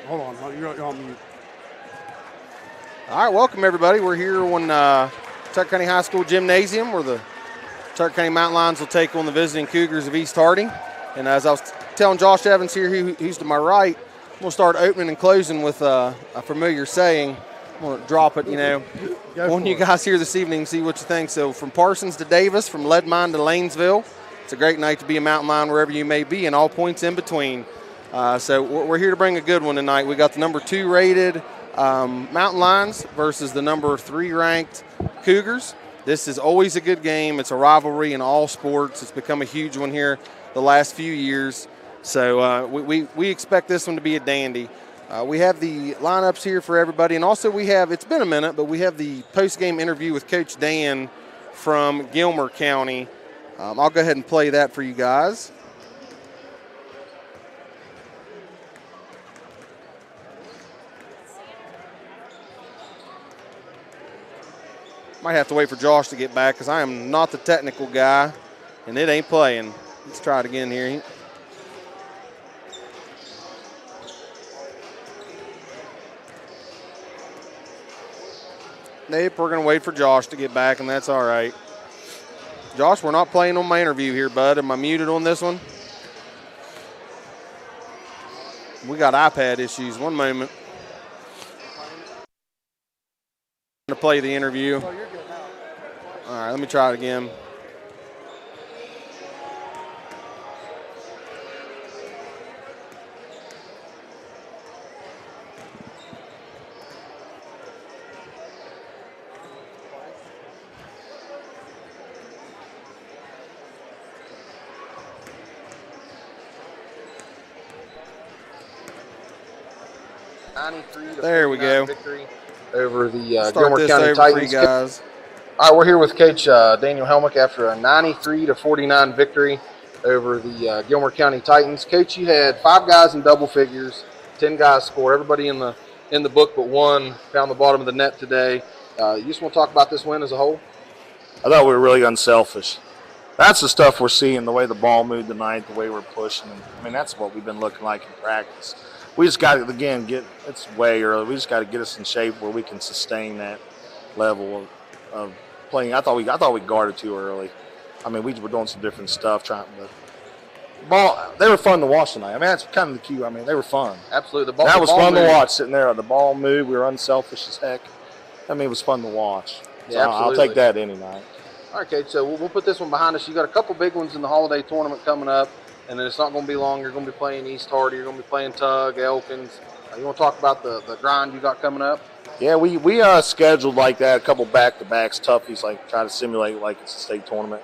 Hold on, you're on mute. All right, welcome everybody. We're here on Tucker County High School Gymnasium where the Tucker County Mountain Lions will take on the visiting Cougars of East Hardy. And as I was telling Josh Evans here, who's to my right, we'll start opening and closing with a familiar saying. I'm going to drop it, want you guys here this evening and see what you think. So from Parsons to Davis, from Leadmine to Lanesville, it's a great night to be a Mountain Lion wherever you may be and all points in between. So we're here to bring a good one tonight. We got the number 2 rated Mountain Lions versus the number 3 ranked Cougars. This is always a good game. It's a rivalry in all sports. It's become a huge one here the last few years. So we expect this one to be a dandy. We have the lineups here for everybody. And also it's been a minute, but we have the post-game interview with Coach Dan from Gilmer County. I'll go ahead and play that for you guys. Might have to wait for Josh to get back because I am not the technical guy, and it ain't playing. Let's try it again here. Nope, we're going to wait for Josh to get back, and that's all right. Josh, we're not playing on my interview here, bud. Am I muted on this one? We got iPad issues. One moment. To play the interview. All right, let me try it again. There we go. Victory over the Start Gilmer this County over Titans. for you guys. All right, we're here with Coach Daniel Helmick after a 93-49 victory over the Gilmer County Titans. Coach, you had 5 guys in double figures, 10 guys scored. Everybody in the book but one found the bottom of the net today. You just want to talk about this win as a whole? I thought we were really unselfish. That's the stuff we're seeing, the way the ball moved tonight, the way we're pushing. I mean, that's what we've been looking like in practice. We just got to, again, it's way early. We just got to get us in shape where we can sustain that level of playing. I thought we guarded too early. I mean, we were doing some different stuff, they were fun to watch tonight. I mean, that's kind of the key. I mean, they were fun. Absolutely. That was fun to watch, sitting there. The ball moved. We were unselfish as heck. I mean, it was fun to watch. So Yeah, I'll take that any night. All right, Coach, so we'll put this one behind us. You got a couple big ones in the holiday tournament coming up, and then it's not going to be long. You're going to be playing East Hardy. You're going to be playing Tug, Elkins. You want to talk about the grind you got coming up? Yeah, we scheduled like that, a couple back-to-backs, toughies, like try to simulate like it's a state tournament,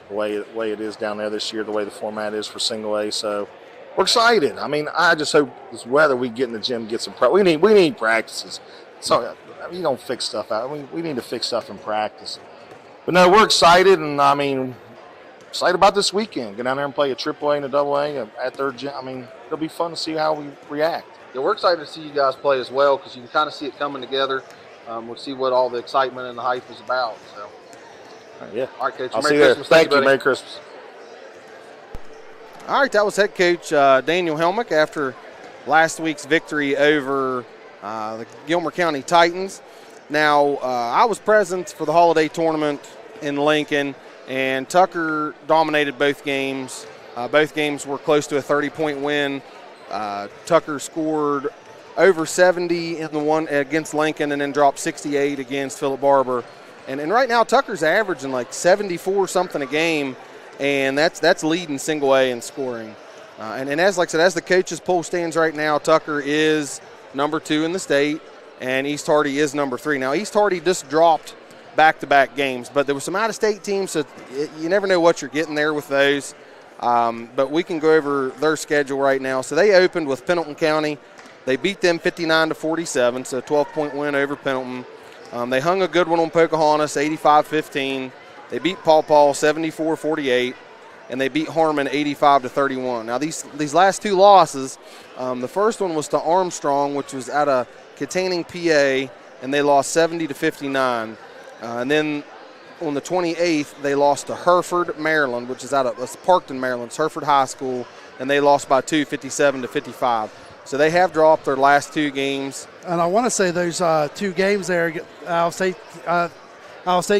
the way it is down there this year, the way the format is for single A. So we're excited. I mean, I just hope this weather we get in the gym, get some practice. We need practices. So you don't fix stuff out. We need to fix stuff in practice. But no, we're excited, and I mean, excited about this weekend. Get down there and play a AAA and a AA at their gym. I mean, it'll be fun to see how we react. Yeah, we're excited to see you guys play as well because you can kind of see it coming together. We'll see what all the excitement and the hype is about. So, yeah. All right, Coach. I'll Merry see you there. Christmas. Thank you. Merry Christmas. All right, that was head coach Daniel Helmick after last week's victory over the Gilmer County Titans. Now, I was present for the holiday tournament in Lincoln, and Tucker dominated both games. Both games were close to a 30-point win. Tucker scored over 70 in the one against Lincoln and then dropped 68 against Philip Barber. And right now Tucker's averaging like 74-something a game, and that's leading single A in scoring. And as like I said, as the coaches poll stands right now, Tucker is number 2 in the state, and East Hardy is number 3. Now, East Hardy just dropped back-to-back games, but there were some out-of-state teams, so you never know what you're getting there with those. But we can go over their schedule right now. So they opened with Pendleton County. They beat them 59-47, so a 12-point win over Pendleton. They hung a good one on Pocahontas, 85-15. They beat Paw Paw 74-48, and they beat Harmon 85-31. Now these last 2 losses, the first one was to Armstrong, which was out of Katanning, PA, and they lost 70-59. And then on the 28th, they lost to Hereford, Maryland, which is out of Parkton, Maryland. It's Hereford High School, and they lost by 2, 57-55. So they have dropped their last 2 games. And I want to say those 2 games there, Iowa State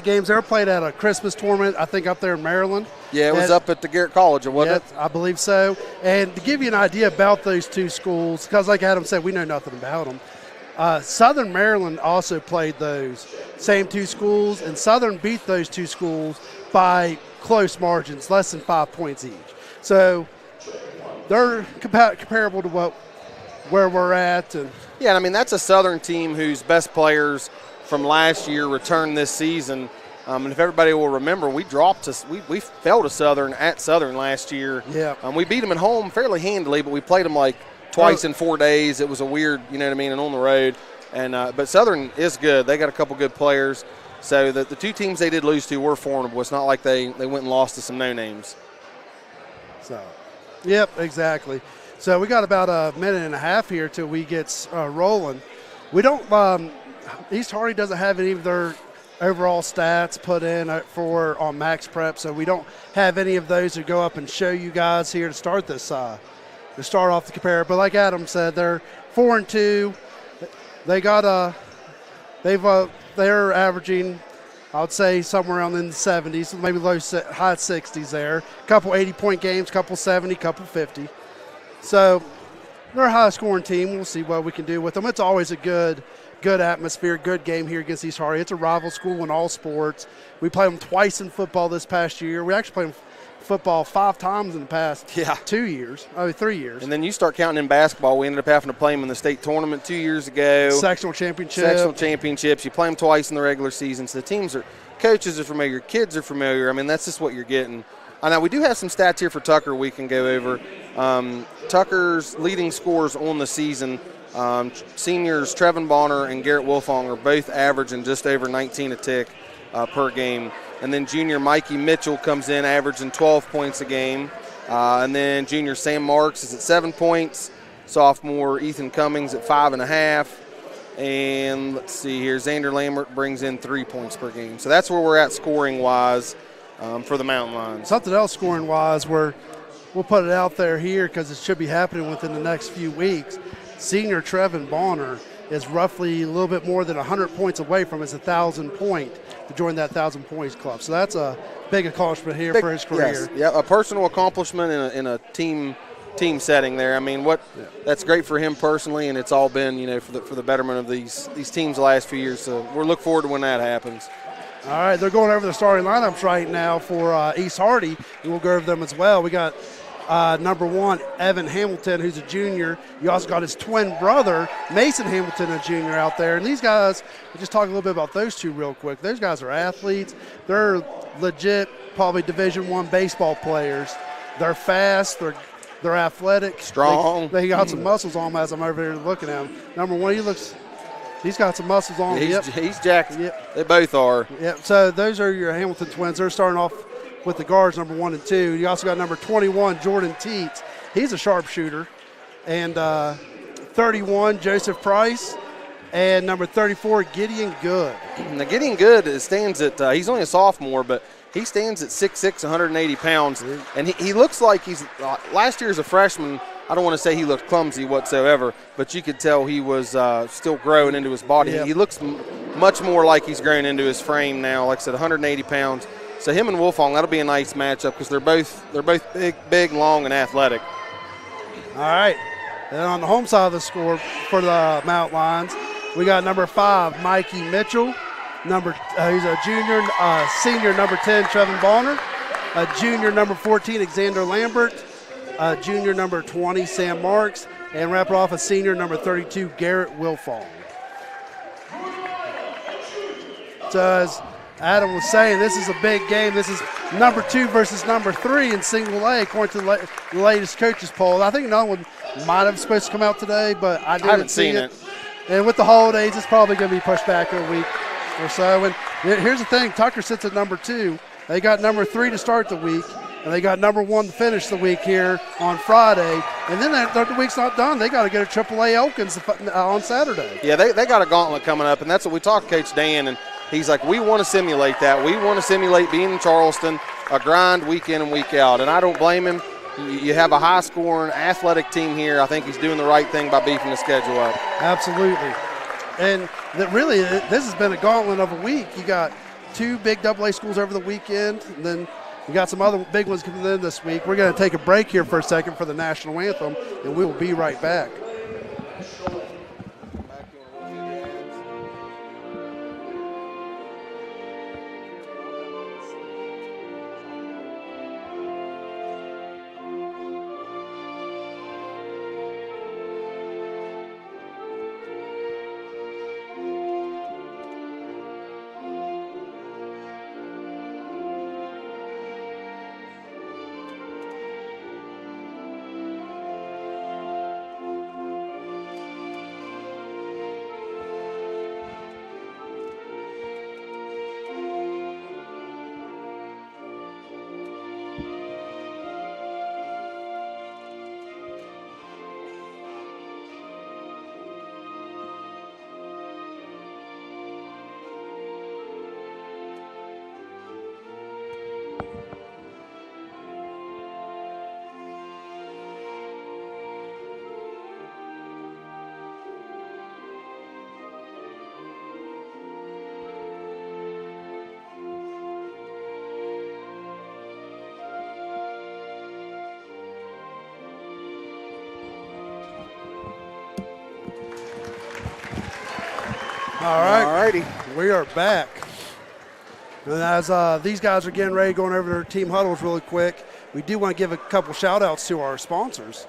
games, they were played at a Christmas tournament, I think, up there in Maryland. Yeah, it was up at the Garrett College, wasn't it? I believe so. And to give you an idea about those 2 schools, because like Adam said, we know nothing about them. Southern Maryland also played those same 2 schools, and Southern beat those 2 schools by close margins, less than 5 points each. So they're comparable to where we're at. And yeah, I mean, that's a Southern team whose best players from last year returned this season. And if everybody will remember, we fell to Southern at Southern last year. Yeah. We beat them at home fairly handily, but we played them like twice in 4 days. It was a weird, you know what I mean, and on the road. And but Southern is good. They got a couple good players. So the 2 teams they did lose to were formidable. It's not like they went and lost to some no-names. So, yep, exactly. So we got about a minute and a half here till we get rolling. We don't East Hardy doesn't have any of their overall stats put in on Max Prep, so we don't have any of those to go up and show you guys here to start this to start off the compare. But like Adam said, they're 4-2. They got they're averaging, I would say, somewhere around in the 70s, maybe high 60s there. A couple 80-point games, couple 70, couple 50. So they're a high-scoring team. We'll see what we can do with them. It's always a good atmosphere, good game here against East Hardy. It's a rival school in all sports. We played them twice in football this past year. We actually played them football 5 times in the past 3 years. And then you start counting in basketball. We ended up having to play them in the state tournament 2 years ago. Sectional championships. You play them twice in the regular season. So the coaches are familiar, kids are familiar. I mean, that's just what you're getting. Now, we do have some stats here for Tucker we can go over. Tucker's leading scorers on the season, seniors Trevin Bonner and Garrett Wilfong are both averaging just over 19 a tick per game. And then junior Mikey Mitchell comes in averaging 12 points a game. And then junior Sam Marks is at 7 points. Sophomore Ethan Cummings at 5.5. And let's see here, Xander Lambert brings in 3 points per game. So that's where we're at scoring-wise for the Mountain Lions. Something else scoring-wise, we'll put it out there here because it should be happening within the next few weeks. Senior Trevin Bonner is roughly a little bit more than 100 points away from his 1,000 point to join that 1,000 points club. So that's a big accomplishment here for his career. Yes. Yeah, a personal accomplishment in a team setting there. I mean, that's great for him personally, and it's all been, for the betterment of these teams the last few years. So we'll look forward to when that happens. All right, they're going over the starting lineups right now for East Hardy, and we'll go over them as well. We got number 1, Evan Hamilton, who's a junior. You also got his twin brother, Mason Hamilton, a junior out there. And these guys, we'll just talk a little bit about those two real quick. Those guys are athletes. They're legit, probably Division I baseball players. They're fast. They're athletic. Strong. They got some muscles on them as I'm over here looking at him. Number 1, he's got some muscles on him. He's jacked. Yep. They both are. Yep. So those are your Hamilton twins. They're starting off with the guards, number 1 and 2. You also got number 21, Jordan Teets. He's a sharpshooter. And 31, Joseph Price. And number 34, Gideon Good. Now, Gideon Good stands at, he's only a sophomore, but he stands at 6'6", 180 pounds. And he looks like he's, last year as a freshman, I don't want to say he looked clumsy whatsoever, but you could tell he was still growing into his body. Yep. He looks much more like he's growing into his frame now. Like I said, 180 pounds. So him and Wolfong, that'll be a nice matchup because they're both big, long, and athletic. All right. Then on the home side of the score for the Mount Lions, we got number 5, Mikey Mitchell. Who's a junior, senior number 10, Trevin Bonner. A junior number 14, Xander Lambert. Junior number 20, Sam Marks. And wrap it off a senior number 32, Garrett Wilfong. So as Adam was saying, this is a big game. This is number 2 versus number 3 in single A, according to the latest coaches poll. I think another one might have supposed to come out today, but I haven't seen it. And with the holidays, it's probably going to be pushed back a week or so. And here's the thing, Tucker sits at number 2. They got number 3 to start the week, and they got number 1 to finish the week here on Friday. And then the week's not done. They got to go to AAA Elkins on Saturday. Yeah, they got a gauntlet coming up, and that's what we talked to Coach Dan, and he's like, we want to simulate that. We want to simulate being in Charleston, a grind week in and week out. And I don't blame him. you have a high-scoring, athletic team here. I think he's doing the right thing by beefing the schedule up. Absolutely. And really, this has been a gauntlet of a week. You got 2 big AA schools over the weekend, and then you got some other big ones coming in this week. We're going to take a break here for a second for the national anthem, and we will be right back. All righty. We are back. And as these guys are getting ready, going over their team huddles really quick, we do want to give a couple shout-outs to our sponsors.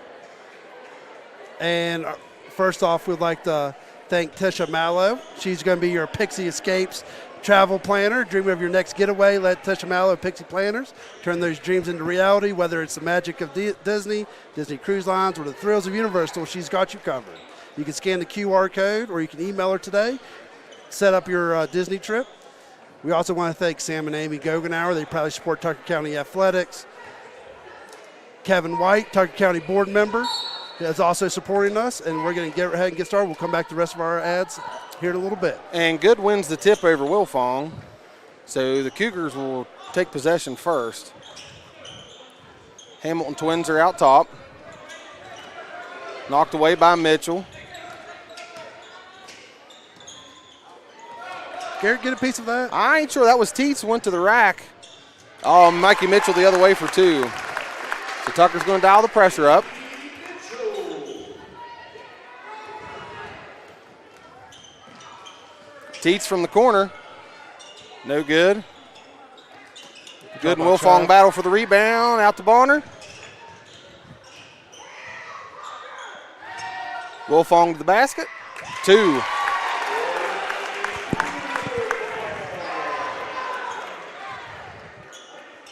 And first off, we'd like to thank Tisha Mallow. She's going to be your Pixie Escapes travel planner. Dream of your next getaway. Let Tisha Mallow Pixie Planners turn those dreams into reality, whether it's the magic of Disney, Disney Cruise Lines, or the thrills of Universal. She's got you covered. You can scan the QR code, or you can email her today. Set up your Disney trip. We also want to thank Sam and Amy Gogenauer. They proudly support Tucker County Athletics. Kevin White, Tucker County board member, is also supporting us, and we're going to get ahead and get started. We'll come back to the rest of our ads here in a little bit. And Good wins the tip over Wilfong, so the Cougars will take possession first. Hamilton Twins are out top. Knocked away by Mitchell. Garrett, get a piece of that? I ain't sure. That was Teets, went to the rack. Oh, Mikey Mitchell the other way for 2. So Tucker's going to dial the pressure up. Teets from the corner. No good. Good and Wilfong battle for the rebound. Out to Bonner. Wilfong to the basket. 2.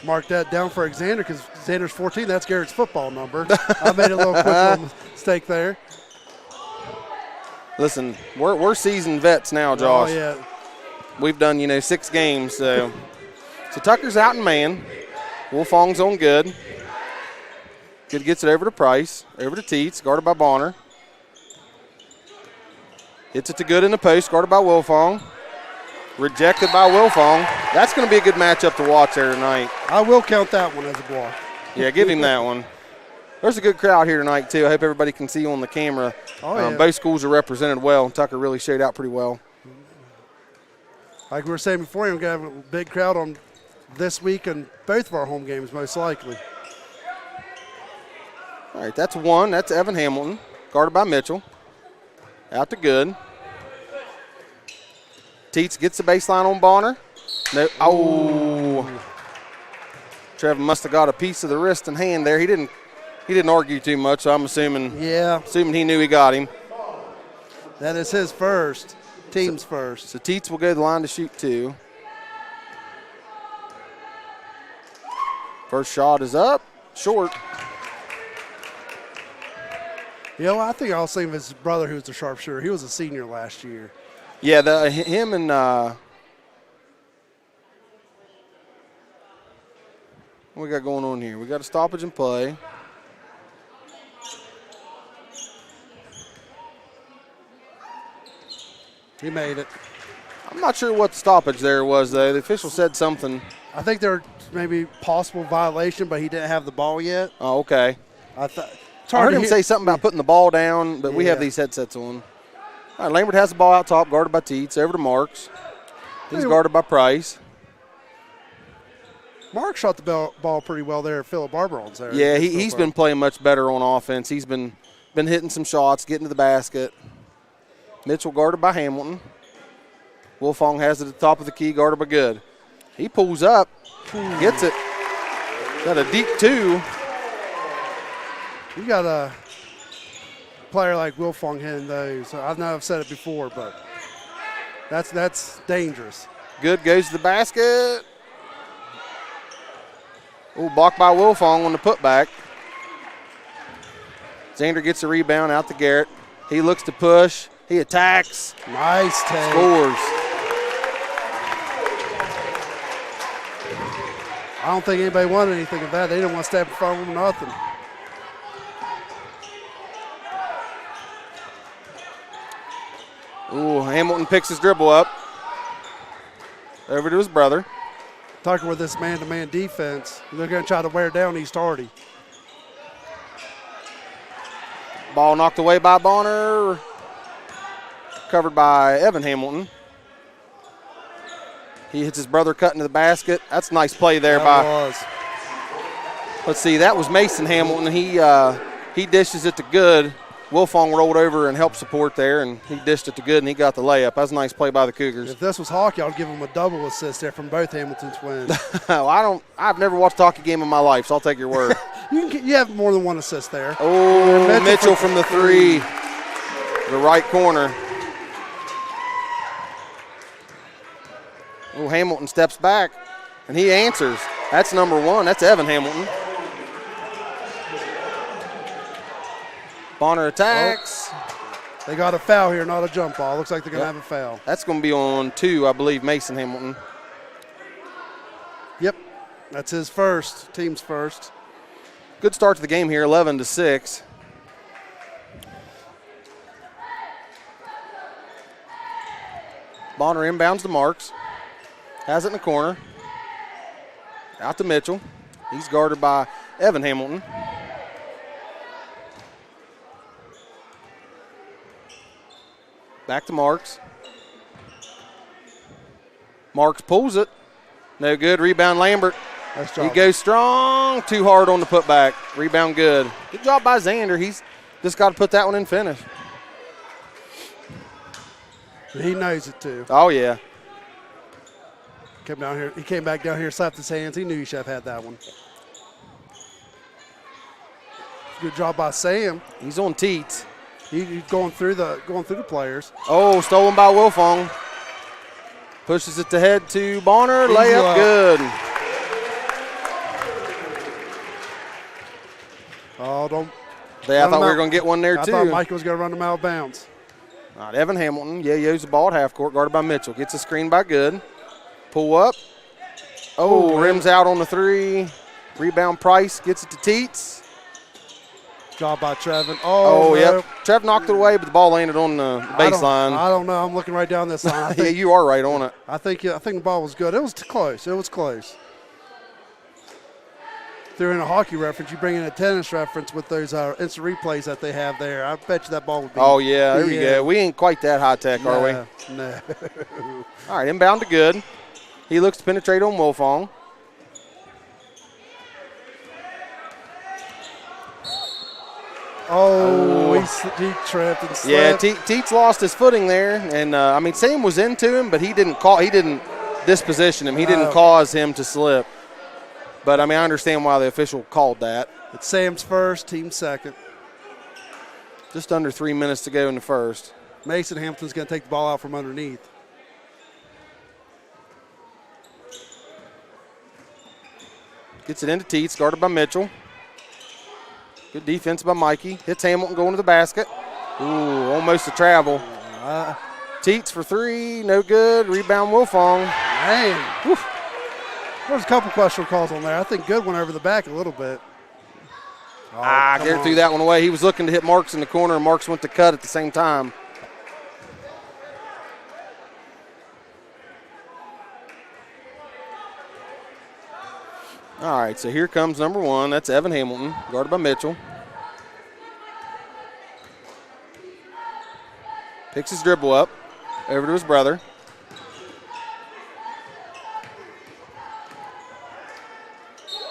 Mark that down for Xander because Xander's 14. That's Garrett's football number. I made a little quick little mistake there. Listen, we're seasoned vets now, Josh. Oh, yeah. We've done, 6 games. So Tucker's out in man. Wilfong's on good. Good gets it over to Price. Over to Teets, guarded by Bonner. Hits it to Good in the post, guarded by Wilfong. Rejected by Wilfong. That's going to be a good matchup to watch there tonight. I will count that one as a block. Yeah, give him that one. There's a good crowd here tonight, too. I hope everybody can see you on the camera. Oh, yeah. Both schools are represented well. Tucker really showed out pretty well. Like we were saying before, we're going to have a big crowd on this week and both of our home games, most likely. All right, that's 1. That's Evan Hamilton, guarded by Mitchell. Out to Good. Teets gets the baseline on Bonner. No. Oh. Trevor must have got a piece of the wrist and hand there. He didn't argue too much, so I'm assuming he knew he got him. That is his first. Team's first. So Teets will go to the line to shoot 2. First shot is up. Short. I think I was thinking of his brother who was a sharpshooter. He was a senior last year. Yeah, him and what we got going on here? We got a stoppage in play. He made it. I'm not sure what the stoppage there was, though. The official said something. I think there maybe possible violation, but he didn't have the ball yet. Oh, okay. I thought. I heard him say something about putting the ball down, but we have these headsets on. All right, Lambert has the ball out top, guarded by Teets. Over to Marks. He's guarded by Price. Mark shot the ball pretty well there at Philip Barberon's there. Yeah, he's been playing much better on offense. He's been hitting some shots, getting to the basket. Mitchell guarded by Hamilton. Wolfong has it at the top of the key, guarded by Good. He pulls up, gets it. Got a deep 2. You got a player like Wilfong hitting those. I know I've said it before, but that's dangerous. Good goes to the basket. Oh, blocked by Wilfong on the putback. Xander gets the rebound out to Garrett. He looks to push. He attacks. Nice take. Scores. I don't think anybody wanted anything of that. They didn't want to step in front of him, nothing. Ooh, Hamilton picks his dribble up. Over to his brother. Talking with this man-to-man defense, they're going to try to wear down East Hardy. Ball knocked away by Bonner. Covered by Evan Hamilton. He hits his brother cutting to the basket. That's a nice play there Let's see, that was Mason Hamilton. He dishes it to Good. Wilfong rolled over and helped support there, and he dished it to Good, and he got the layup. That's a nice play by the Cougars. If this was hockey, I'd give him a double assist there from both Hamilton twins. I've never watched a hockey game in my life, so I'll take your word. You have more than one assist there. Oh, Mitchell from the 3. The right corner. Oh, Hamilton steps back, and he answers. That's number 1. That's Evan Hamilton. Bonner attacks. They got a foul here, not a jump ball. Looks like they're going to have a foul. That's going to be on 2, I believe, Mason Hamilton. Yep, that's his first, team's first. Good start to the game here, 11-6. Bonner inbounds to Marks. Has it in the corner. Out to Mitchell. He's guarded by Evan Hamilton. Back to Marks. Marks pulls it. No good. Rebound Lambert. Nice He job. goes strong. Too hard on the putback. Rebound Good. Good job by Xander. He's just got to put that one in finish. He knows it too. Oh, yeah. He came back down here, slapped his hands. He knew he should have had that one. Good job by Sam. He's on Teets. He's going through the players. Oh, stolen by Wilfong. Pushes it to head to Bonner. Layup good. Oh, don't. I thought we were going to get one there, I too. thought Michael was going to run them out of bounds. All right, Evan Hamilton. Yo-yo's the ball at half court, guarded by Mitchell. Gets a screen by Good. Pull up. Oh, rims out on the 3. Rebound Price. Gets it to Teets. Job by Trevin. Oh, no. yep. Trev knocked it away, but the ball landed on the baseline. I don't know. I'm looking right down this line. Yeah, you are right on it. I think the ball was good. It was close. It was close. They're in a hockey reference. You bring in a tennis reference with those instant replays that they have there. I bet you that ball would be. Oh, yeah. There you go. We ain't quite that high tech, are we? No. All right, inbound to Good. He looks to penetrate on Wilfong. Oh, he tripped and slipped. Yeah, Teets lost his footing there, and Sam was into him, but he didn't disposition him. He didn't cause him to slip. But I understand why the official called that. It's Sam's first, team second. Just under 3 minutes to go in the first. Mason Hampton's going to take the ball out from underneath. Gets it into Teets, guarded by Mitchell. Good defense by Mikey. Hits Hamilton going to the basket. Ooh, almost a travel. Teets for 3, no good. Rebound Wilfong. Man. Whew. There's a couple questionable calls on there. I think Good went over the back a little bit. Garrett threw that one away. He was looking to hit Marks in the corner, and Marks went to cut at the same time. All right, so here comes number 1. That's Evan Hamilton, guarded by Mitchell. Picks his dribble up, over to his brother.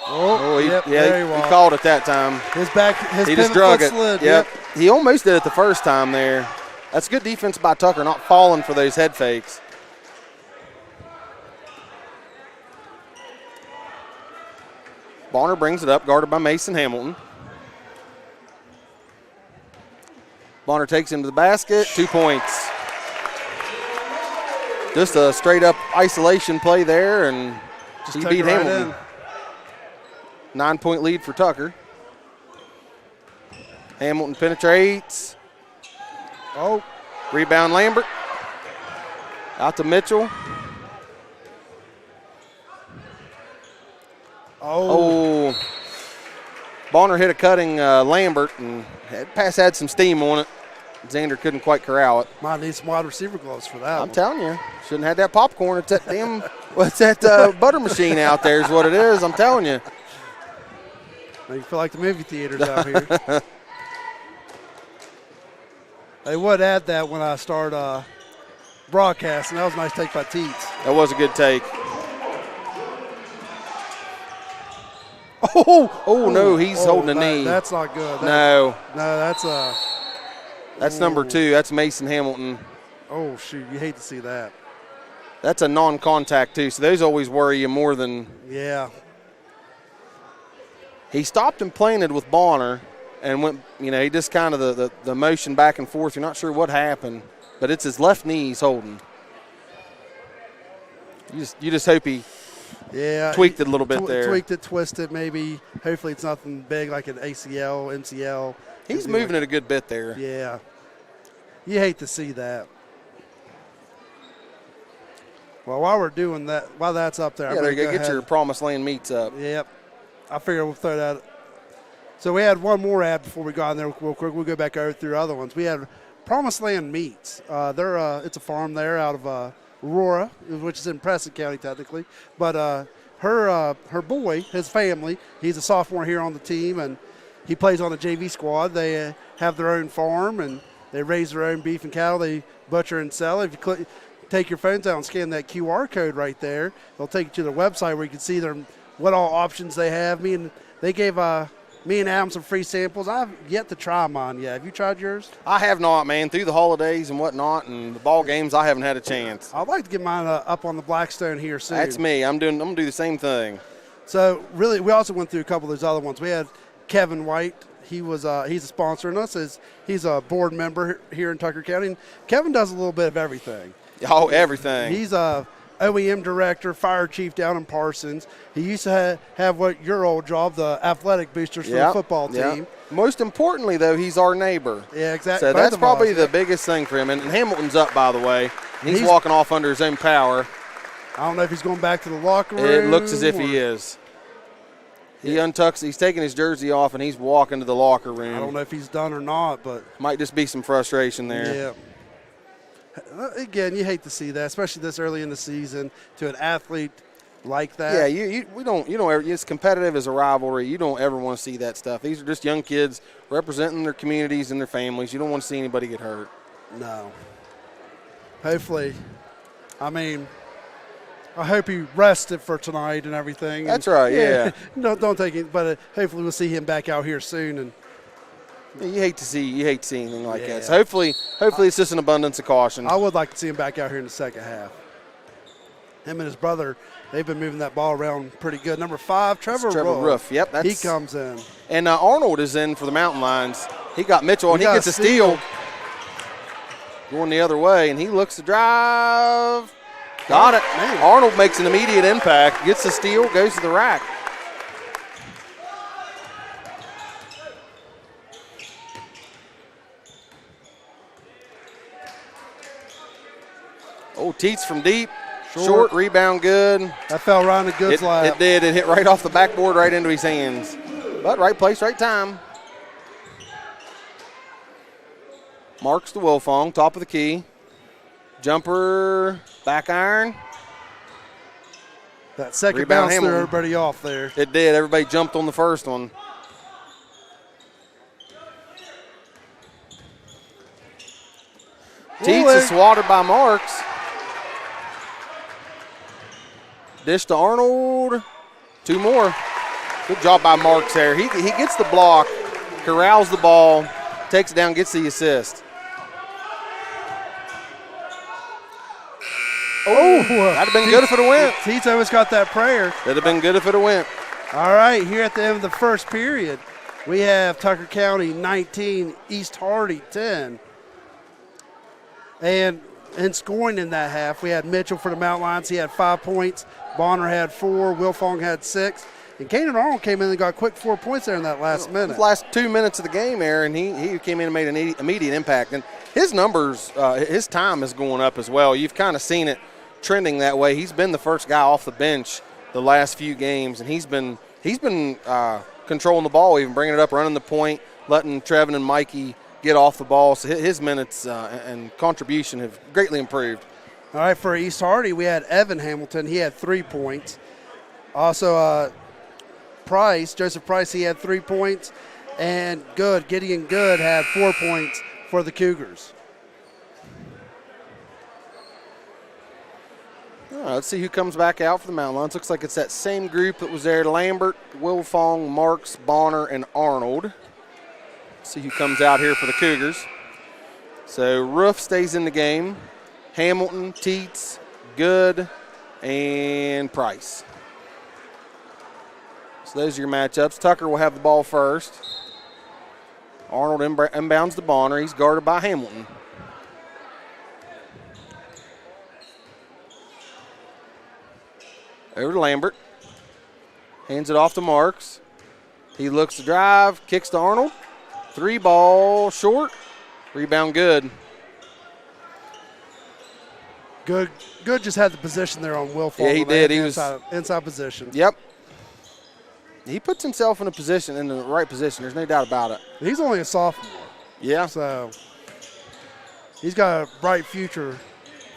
He called it that time. His he just drug it. Slid. Yep. He almost did it the first time there. That's good defense by Tucker, not falling for those head fakes. Bonner brings it up, guarded by Mason Hamilton. Bonner takes him to the basket, 2 points. Just a straight-up isolation play there, and he beat Hamilton. 9-point lead for Tucker. Hamilton penetrates. Oh. Rebound Lambert. Out to Mitchell. Oh. Bonner hit a cutting Lambert, and that pass had some steam on it. Xander couldn't quite corral it. Might need some wide receiver gloves for that. I'm telling you, shouldn't have had that popcorn. It's that damn, what's that butter machine out there is what it is. I'm telling you. Make you feel like the movie theaters out here. They would add that when I start broadcasting. That was a nice take by Teets. That was a good take. Oh no, he's holding a knee. That's not good. No, that's number 2. That's Mason Hamilton. Oh shoot, you hate to see that. That's a non-contact too, so those always worry you more than. Yeah. He stopped and planted with Bonner and went, he just kind of the motion back and forth. You're not sure what happened, but it's his left knee he's holding. You just hope he tweaked it a little bit there. Tweaked it, twisted maybe. Hopefully it's nothing big like an ACL, MCL. He's moving it a good bit there. Yeah. You hate to see that. Well, while we're doing that, while that's up there. Yeah, there you go. Get your Promised Land meats up. Yep. I figure we'll throw that. So we had one more ad before we got in there real quick. We'll go back over through other ones. We had Promised Land Meats. It's a farm there out of Aurora, which is in Preston County technically. But her boy, his family, he's a sophomore here on the team, and he plays on the JV squad. They have their own farm, and they raise their own beef and cattle. They butcher and sell. If you take your phones out and scan that QR code right there, they'll take you to their website where you can see what all options they have. They gave me and Adam some free samples. I've yet to try mine yet. Have you tried yours? I have not, man. Through the holidays and whatnot and the ball games, I haven't had a chance. I'd like to get mine up on the Blackstone here soon. That's me. I'm going to do the same thing. So, really, we also went through a couple of those other ones. We had Kevin White. He's a sponsor in us. He's a board member here in Tucker County. And Kevin does a little bit of everything. Oh, everything. He's a OEM director, fire chief down in Parsons. He used to have what your old job, the athletic boosters for the football team. Most importantly, though, he's our neighbor. Yeah, exactly. So that's probably the biggest thing for him. And Hamilton's up, by the way. He's walking off under his own power. I don't know if he's going back to the locker room. It looks as if he is. He untucks. He's taking his jersey off, and he's walking to the locker room. I don't know if he's done or not, but might just be some frustration there. Yeah. Again, you hate to see that, especially this early in the season, to an athlete like that. Yeah, we don't ever, it's competitive as a rivalry. You don't ever want to see that stuff. These are just young kids representing their communities and their families. You don't want to see anybody get hurt. No. Hopefully, I hope he rested for tonight and everything. That's right, yeah. Don't take it, but hopefully we'll see him back out here soon. And you hate to see anything like that. So hopefully it's just an abundance of caution. I would like to see him back out here in the second half. Him and his brother, they've been moving that ball around pretty good. Number 5, Trevor Roof. Yep, he comes in. And Arnold is in for the Mountain Lions. He got Mitchell, and he gets a steal. Going the other way, and he looks to drive. Got it. Man. Arnold makes an immediate impact, gets the steal, goes to the rack. Oh, Teets from deep. Short rebound, good. That fell right in the Goods lap. It did. It hit right off the backboard, right into his hands. But right place, right time. Marks to Wilfong, top of the key. Jumper, back iron. That second Rebound bounce threw Hamilton. everybody off there. It did. Everybody jumped on the first one. Teets is swatted by Marks. Dish to Arnold. 2 more. Good job by Marks there. He gets the block, corrals the ball, takes it down, gets the assist. Oh, that'd have been good if it went. Teets always got that prayer. That'd have been good if it went. All right, here at the end of the first period, we have Tucker County 19, East Hardy 10. And in scoring in that half, we had Mitchell for the Mountain Lions. He had 5 points. Bonner had 4. Wilfong had 6. And Kanan Arnold came in and got quick 4 points there in that last minute. The last 2 minutes of the game there, and he came in and made an immediate impact. And his numbers, his time is going up as well. You've kind of seen it trending that way. He's been the first guy off the bench the last few games, and he's been controlling the ball, even bringing it up, running the point, letting Trevin and Mikey get off the ball. So his minutes and contribution have greatly improved. All right, for East Hardy, we had Evan Hamilton. He had 3 points. Also, Joseph Price, he had 3 points. And Gideon Good had 4 points for the Cougars. All right, let's see who comes back out for the Mountain Lions. Looks like it's that same group that was there. Lambert, Wilfong, Marks, Bonner, and Arnold. Let's see who comes out here for the Cougars. So Roof stays in the game. Hamilton, Teets, Good, and Price. So those are your matchups. Tucker will have the ball first. Arnold inbounds to Bonner. He's guarded by Hamilton. Over to Lambert. Hands it off to Marks. He looks to drive, kicks to Arnold. 3 ball short. Rebound Good. Good just had the position there on Wilfong. Yeah, he did. He was inside position. Yep. He puts himself in the right position. There's no doubt about it. He's only a sophomore. Yeah. So he's got a bright future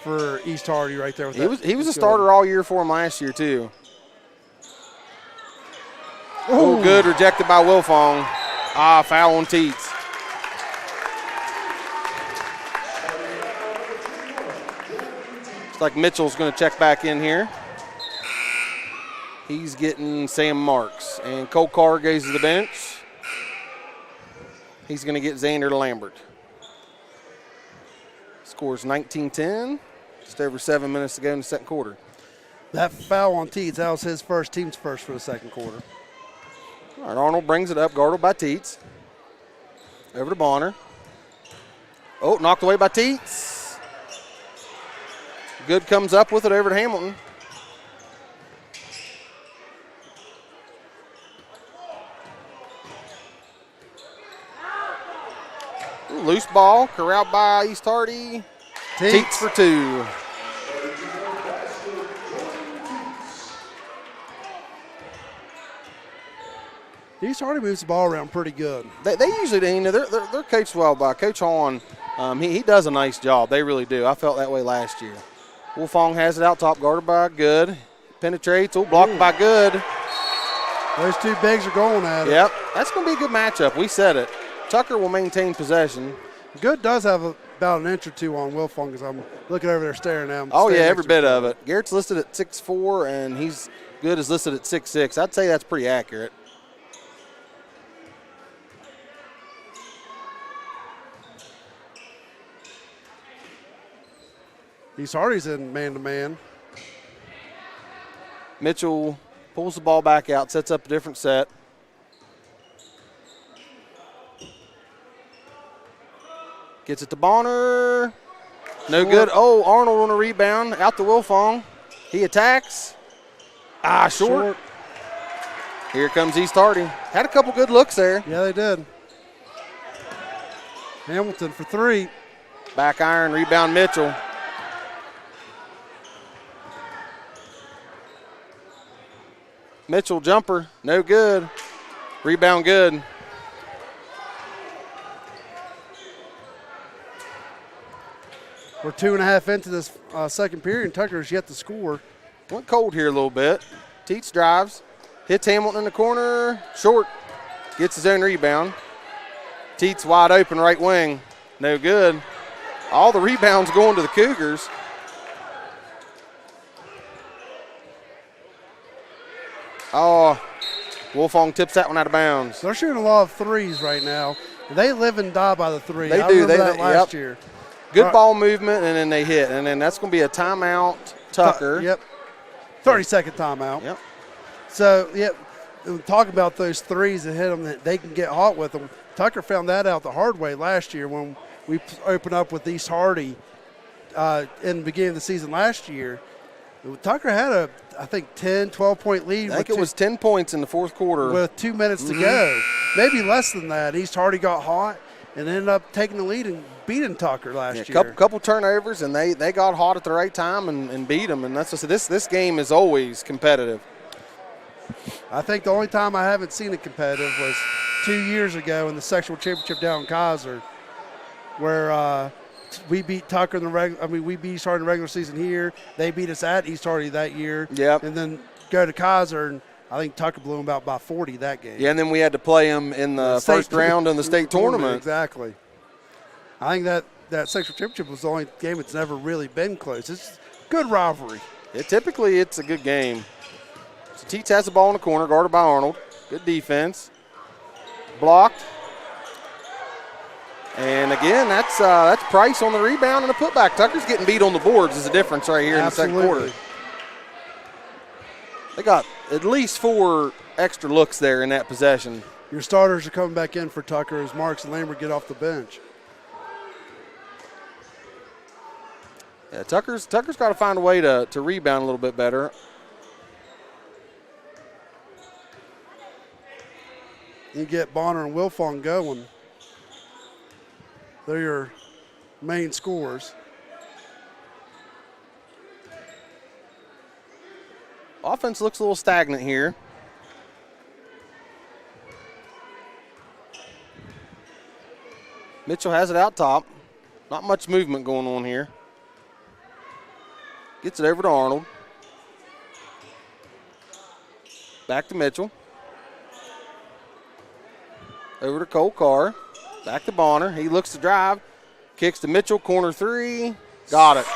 for East Hardy right there. He was a starter all year for him last year too. Oh, good, rejected by Wilfong. Foul on Teets. Looks like Mitchell's going to check back in here. He's getting Sam Marks. And Cole Carr goes to the bench. He's going to get Xander Lambert. Scores 19-10. Just over 7 minutes to go in the second quarter. That foul on Teets, that was his team's first for the second quarter. All right, Arnold brings it up, guarded by Teets. Over to Bonner. Oh, knocked away by Teets. Good comes up with it over to Hamilton. Ooh, loose ball, corralled by East Hardy. Teets for 2. East Hardy moves the ball around pretty good. They usually do. You know, they're coached well by Coach Hahn. He does a nice job. They really do. I felt that way last year. Wilfong has it out top, guarded by Good. Penetrates. Oh, blocked by Good. Those 2 bigs are going at it. Yep, that's going to be a good matchup. We said it. Tucker will maintain possession. Good does have about an inch or 2 on Wilfong because I'm looking over there staring at him. Oh, yeah, every bit of it. Garrett's listed at 6'4", and Good is listed at 6'6". I'd say that's pretty accurate. East Hardy's in man-to-man. Mitchell pulls the ball back out, sets up a different set. Gets it to Bonner. No good. Oh, Arnold on a rebound. Out to Wilfong. He attacks. Short. Here comes East Hardy. Had a couple good looks there. Yeah, they did. Hamilton for 3. Back iron, rebound Mitchell. Mitchell jumper, no good. Rebound Good. We're 2.5 into this second period, and Tucker's yet to score. went cold here a little bit. Teets drives, hits Hamilton in the corner, short, gets his own rebound. Teets wide open right wing, no good. All the rebounds going to the Cougars. Oh, Wolfong tips that one out of bounds. They're shooting a lot of threes right now. They live and die by the three. They I do. remember that last year. Good ball movement, and then they hit. And then that's going to be a timeout, Tucker. Yep. 30-second timeout. Yep. So, yep, talking about those threes that hit them, that they can get hot with them. Tucker found that out the hard way last year when we opened up with East Hardy in the beginning of the season last year. Tucker had I think, 10, 12-point lead. I think it was 10 points in the fourth quarter. With 2 minutes to go. Maybe less than that. East Hardy got hot and ended up taking the lead and beating Tucker last year. Couple turnovers, and they got hot at the right time and beat them. And that's just, this game is always competitive. I think the only time I haven't seen it competitive was 2 years ago in the sectional championship down in Kaiser, where we beat Tucker in the we beat East Hardy in the regular season here. They beat us at East Hardy that year. Yep. And then go to Kaiser, and I think Tucker blew them out by 40 that game. Yeah, and then we had to play them in the first round in the state tournament. Exactly. I think that sectional championship was the only game that's never really been close. It's good rivalry. Typically, it's a good game. So Teets has the ball in the corner, guarded by Arnold. Good defense. Blocked. And again, that's Price on the rebound and a putback. Tucker's getting beat on the boards is the difference right here in the second quarter. They got at least 4 extra looks there in that possession. Your starters are coming back in for Tucker as Marks and Lambert get off the bench. Yeah, Tucker's got to find a way to rebound a little bit better. You get Bonner and Wilfong going. They're your main scorers. Offense looks a little stagnant here. Mitchell has it out top. Not much movement going on here. Gets it over to Arnold. Back to Mitchell. Over to Cole Carr. Back to Bonner. He looks to drive. Kicks to Mitchell. Corner 3. Got it.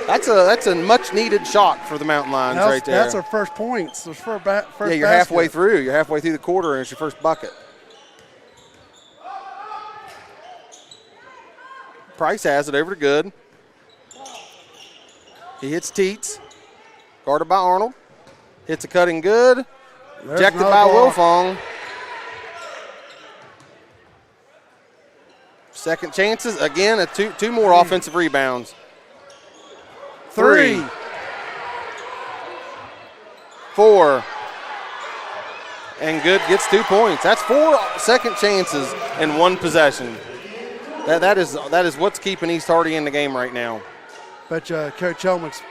That's a much needed shot for the Mountain Lions right there. That's our first points. First you're basket. halfway through. You're halfway through the quarter, and it's your first bucket. Price has it over to Good. He hits Teets. Guarded by Arnold. Hits a cutting Good. Ejected by Wilfong. Second chances. Again, two more offensive rebounds. 3. 4. And Good gets 2 points. That's 4 second chances in one possession. That is what's keeping East Hardy in the game right now. Bet Coach Helmick's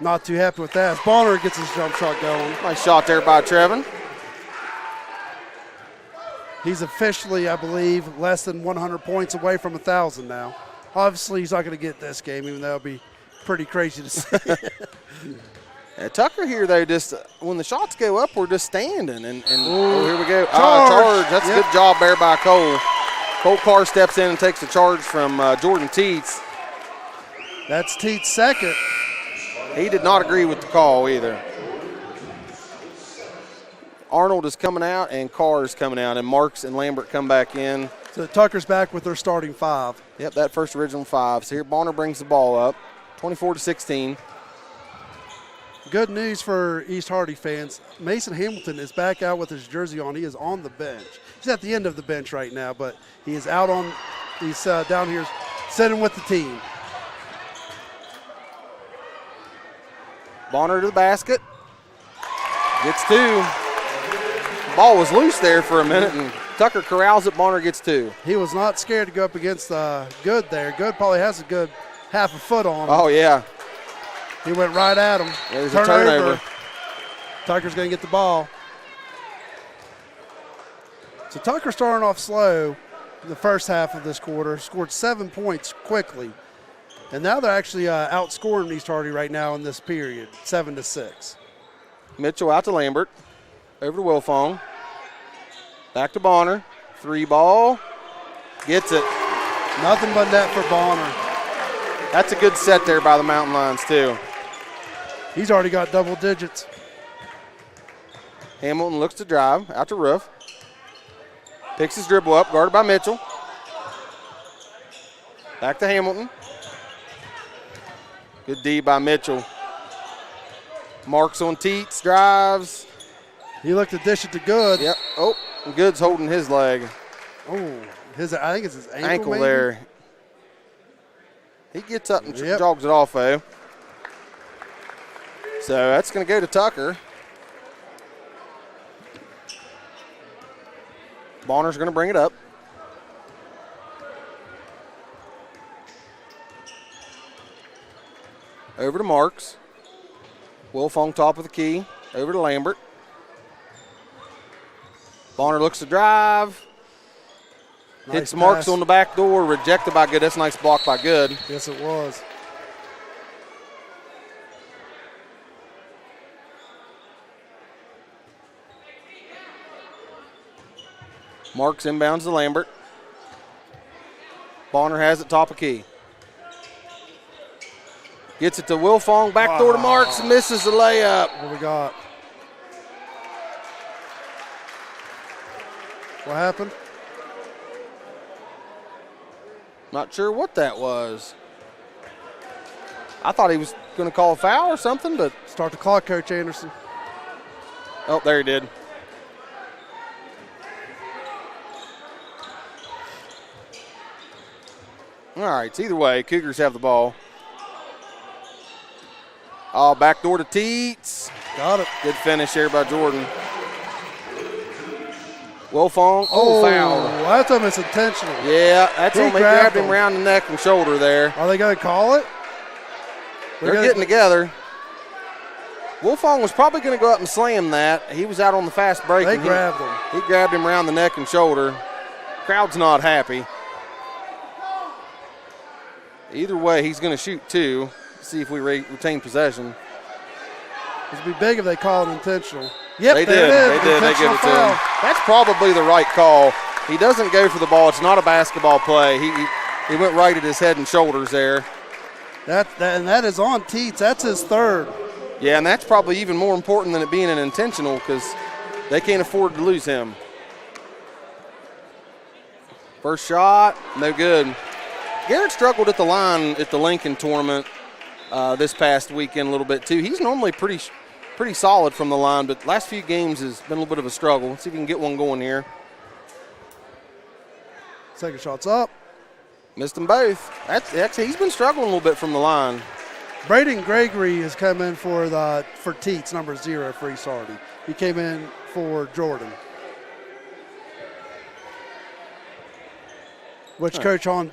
not too happy with that. Bonner gets his jump shot going. Nice shot there by Trevin. He's officially, I believe, less than 100 points away from 1,000 now. Obviously, he's not going to get this game, even though it'll be pretty crazy to see. Tucker here, though, just when the shots go up, we're just standing. And here we go. Charge. That's a good job there by Cole. Cole Carr steps in and takes the charge from Jordan Teets. That's Teets' second. He did not agree with the call either. Arnold is coming out and Carr is coming out, and Marks and Lambert come back in. So Tucker's back with their starting 5. Yep, that first original 5. So here Bonner brings the ball up, 24-16. Good news for East Hardy fans. Mason Hamilton is back out with his jersey on. He is on the bench. He's at the end of the bench right now, but he is out on. He's down here sitting with the team. Bonner to the basket. Gets 2. Ball was loose there for a minute, and Tucker corrals it. Bonner gets 2. He was not scared to go up against Good there. Good probably has a good half a foot on him. Oh, yeah. He went right at him. There's a turnover. Tucker's going to get the ball. So Tucker starting off slow in the first half of this quarter. Scored 7 points quickly. And now they're actually outscoring East Hardy right now in this period, 7-6. Mitchell out to Lambert. Over to Wilfong. Back to Bonner. 3 ball. Gets it. Nothing but net for Bonner. That's a good set there by the Mountain Lions, too. He's already got double digits. Hamilton looks to drive. Out to Roof. Picks his dribble up. Guarded by Mitchell. Back to Hamilton. Good D by Mitchell. Marks on Teets, drives. He looked to dish it to Good. Yep. Oh, Good's holding his leg. Oh, I think it's his ankle maybe? There. He gets up and jogs it off, though. So that's going to go to Tucker. Bonner's going to bring it up. Over to Marks. Wilfong top of the key. Over to Lambert. Bonner looks to drive. Nice Hits Marks pass. on the back door. Rejected by Good. That's a nice block by Good. Yes, it was. Marks inbounds to Lambert. Bonner has it top of key. Gets it to Wilfong. Back door to Marks. Misses the layup. What we got? What happened? Not sure what that was. I thought he was going to call a foul or something, but. Start the clock, Coach Anderson. Oh, there he did. All right, so either way, Cougars have the ball. Oh, back door to Teets. Got it. Good finish there by Jordan. Wilfong. Oh, foul. That's almost intentional. Yeah, that's He on. They grabbed grabbed him him. around the neck and shoulder there. Are they going to call it? They're getting together. Wilfong was probably going to go up and slam that. He was out on the fast break. They and grabbed him. He grabbed him around the neck and shoulder. Crowd's not happy. Either way, he's going to shoot 2. See if we retain possession. It'd be big if they call it intentional. Yep, They there did. it is. They did. They give Intentional it to him. foul. That's probably the right call. He doesn't go for the ball. It's not a basketball play. He went right at his head and shoulders there. And that is on Teets. That's his third. Yeah, and that's probably even more important than it being an intentional because they can't afford to lose him. First shot, no good. Garrett struggled at the line at the Lincoln tournament this past weekend a little bit too. He's normally pretty solid from the line, but last few games has been a little bit of a struggle. Let's see if we can get one going here. Second shot's up. Missed them both. He's been struggling a little bit from the line. Braden Gregory has come in for Teets, number 0 for East Hardy. He came in for Jordan. Which Coach Hahn,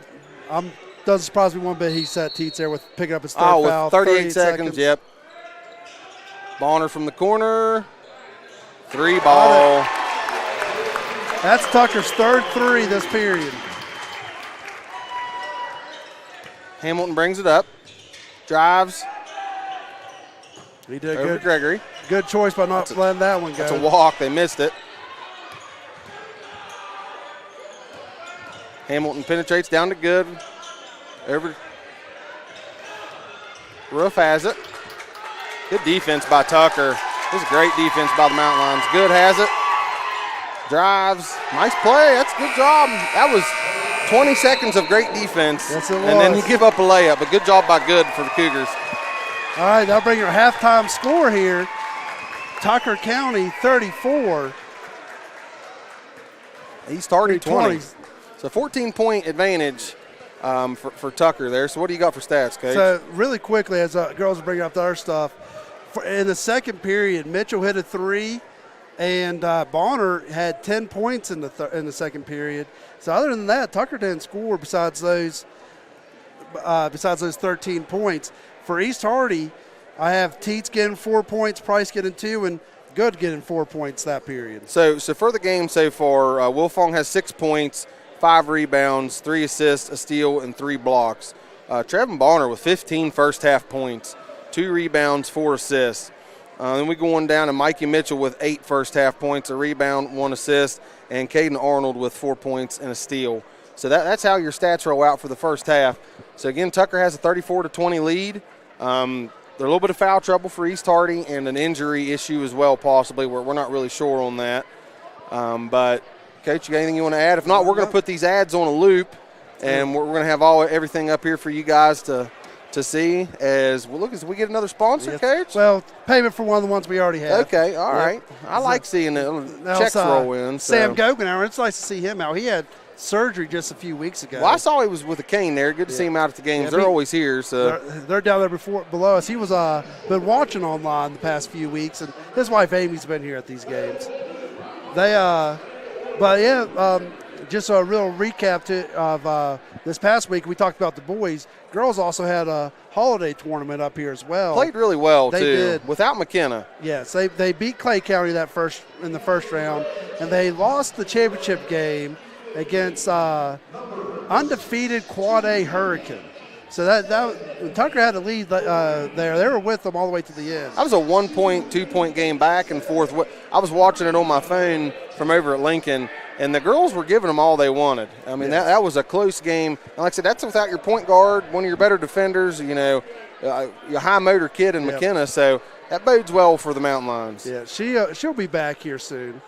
doesn't surprise me one bit. He set Teets there with picking up his third foul. With 38 seconds. Yep. Bonner from the corner. 3 ball. That's Tucker's third 3 this period. Hamilton brings it up. Drives. He did Over to Gregory. Good choice by not letting that one go. That's a walk. They missed it. Hamilton penetrates down to Good. Over. Roof has it. Good defense by Tucker. This is great defense by the Mountain Lions. Good has it. Drives. Nice play. That's a good job. That was 20 seconds of great defense. Yes, it was. And then you give up a layup. But good job by Good for the Cougars. All right, that'll bring your halftime score here. Tucker County 34. East Hardy 20. 20. So 14-point advantage for Tucker there. So what do you got for stats, Coach? So really quickly, as girls are bringing up their stuff, in the second period, Mitchell hit a 3, and Bonner had 10 points in the second period. So other than that, Tucker didn't score besides those 13 points. For East Hardy, I have Teets getting 4 points, Price getting 2, and Good getting 4 points that period. So for the game so far, Wilfong has 6 points, 5 rebounds, 3 assists, a steal, and 3 blocks. Trevin Bonner with 15 first half points, 2 rebounds, 4 assists. Then we go on down to Mikey Mitchell with 8 first half points, a rebound, 1 assist, and Caden Arnold with 4 points and a steal. So that's how your stats roll out for the first half. So again, Tucker has a 34-20 lead. They're a little bit of foul trouble for East Hardy and an injury issue as well, possibly. We're not really sure on that. But Coach, you got anything you want to add? If not, we're going to put these ads on a loop, and we're going to have everything up here for you guys to see as we get another sponsor, Yes. Coach. Well, payment for one of the ones we already have. Okay, all right. I like seeing the checks roll in. So. Sam Goggenauer, it's nice to see him out. He had surgery just a few weeks ago. Well, I saw he was with a cane there. Good to see him out at the games. They're always here. So they're down there below us. He was been watching online the past few weeks, and his wife Amy's been here at these games. Just a real recap of this past week. We talked about the boys. Girls also had a holiday tournament up here as well. Played really well they too. Did. Without McKenna. Yes, they beat Clay County in the first round, and they lost the championship game against undefeated Quad A Hurricane. So that Tucker had a lead there. They were with them all the way to the end. That was a 1 point, 2 point game back and forth. I was watching it on my phone from over at Lincoln, and the girls were giving them all they wanted. I mean, that was a close game. And like I said, that's without your point guard, one of your better defenders, your high motor kid in McKenna. So that bodes well for the Mountain Lions. Yeah, she'll be back here soon.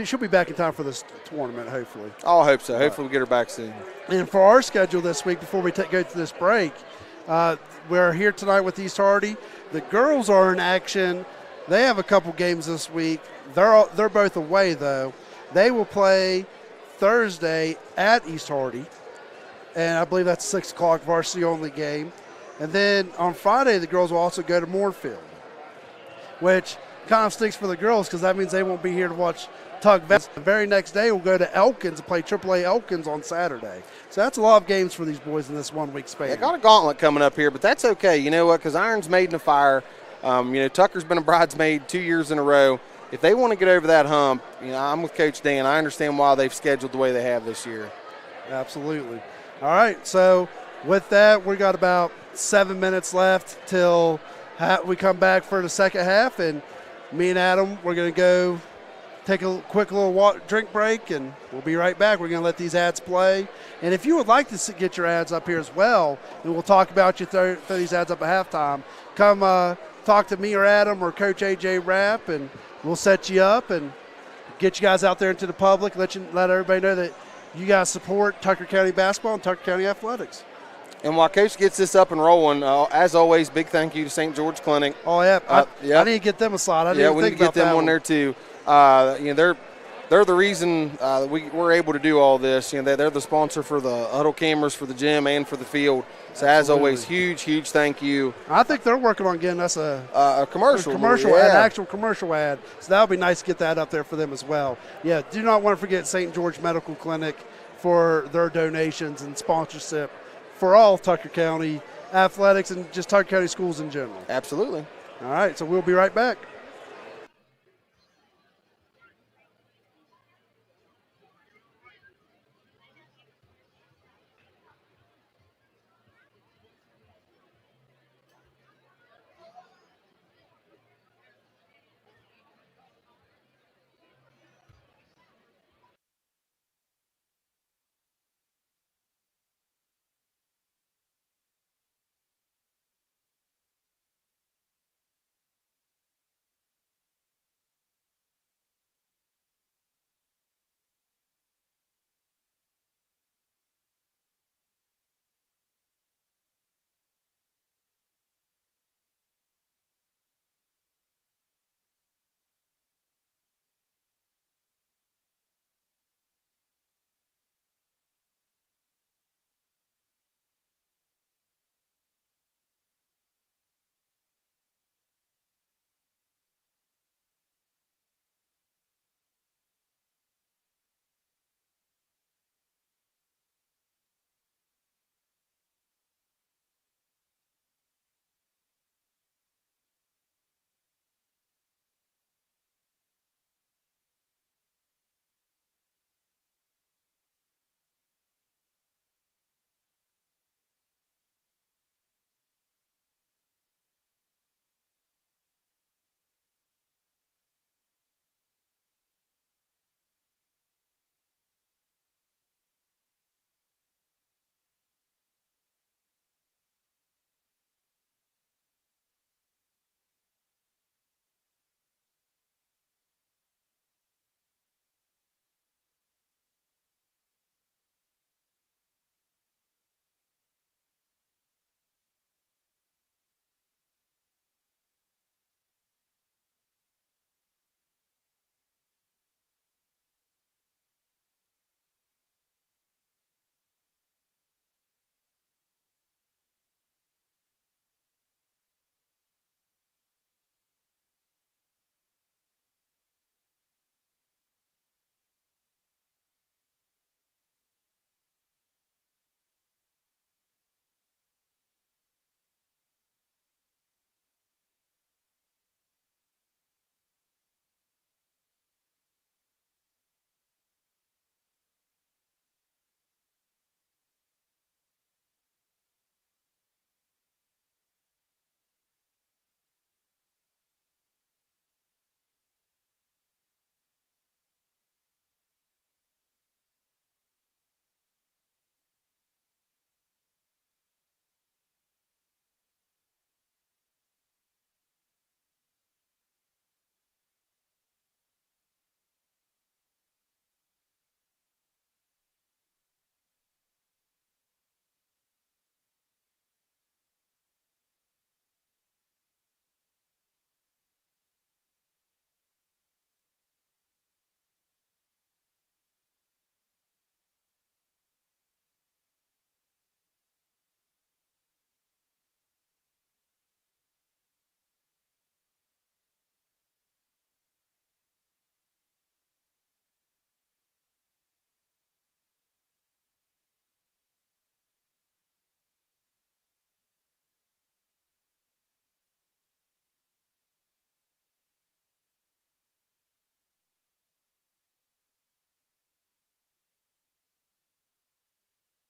She'll be back in time for this tournament, hopefully. I hope so. Hopefully we get her back soon. And for our schedule this week, before we go to this break, we're here tonight with East Hardy. The girls are in action. They have a couple games this week. They're both away, though. They will play Thursday at East Hardy, and I believe that's a 6 o'clock varsity-only game. And then on Friday, the girls will also go to Moorfield, which kind of stinks for the girls because that means they won't be here to watch Tug Valley. The very next day, we'll go to Elkins and play AAA Elkins on Saturday. So that's a lot of games for these boys in this 1 week span. They got a gauntlet coming up here, but that's okay. You know what? Because iron's made in the fire. Tucker's been a bridesmaid 2 years in a row. If they want to get over that hump, I'm with Coach Dan. I understand why they've scheduled the way they have this year. Absolutely. All right, so with that, we got about 7 minutes left till we come back for the second half, and me and Adam, we're going to go take a quick little drink break, and we'll be right back. We're going to let these ads play. And if you would like to get your ads up here as well, and we'll talk about you throw these ads up at halftime, come talk to me or Adam or Coach AJ Rapp, and we'll set you up and get you guys out there into the public, let everybody know that you guys support Tucker County basketball and Tucker County athletics. And while Coach gets this up and rolling, as always, big thank you to St. George Clinic. Oh, yeah. I need to get them a slot. I didn't we think need to get them about on there too. They're the reason we're able to do all this. They're the sponsor for the huddle cameras for the gym and for the field. So as always, huge thank you. I think they're working on getting us a commercial, an actual commercial ad. So that would be nice to get that up there for them as well. Yeah, do not want to forget St. George Medical Clinic for their donations and sponsorship for all Tucker County athletics and just Tucker County schools in general. Absolutely. All right, so we'll be right back.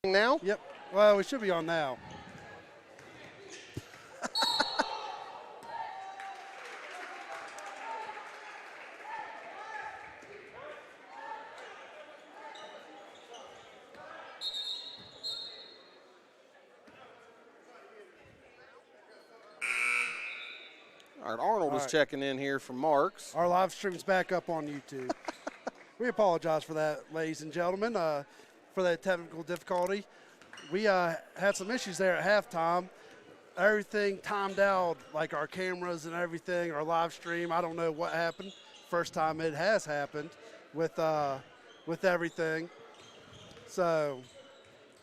now? Yep. Well, we should be on now. All right, Arnold is checking in here from Marks. Our live stream's back up on YouTube. We apologize for that, ladies and gentlemen, for that technical difficulty. We had some issues there at halftime. Everything timed out, like our cameras and everything, our live stream. I don't know what happened. First time it has happened with everything. So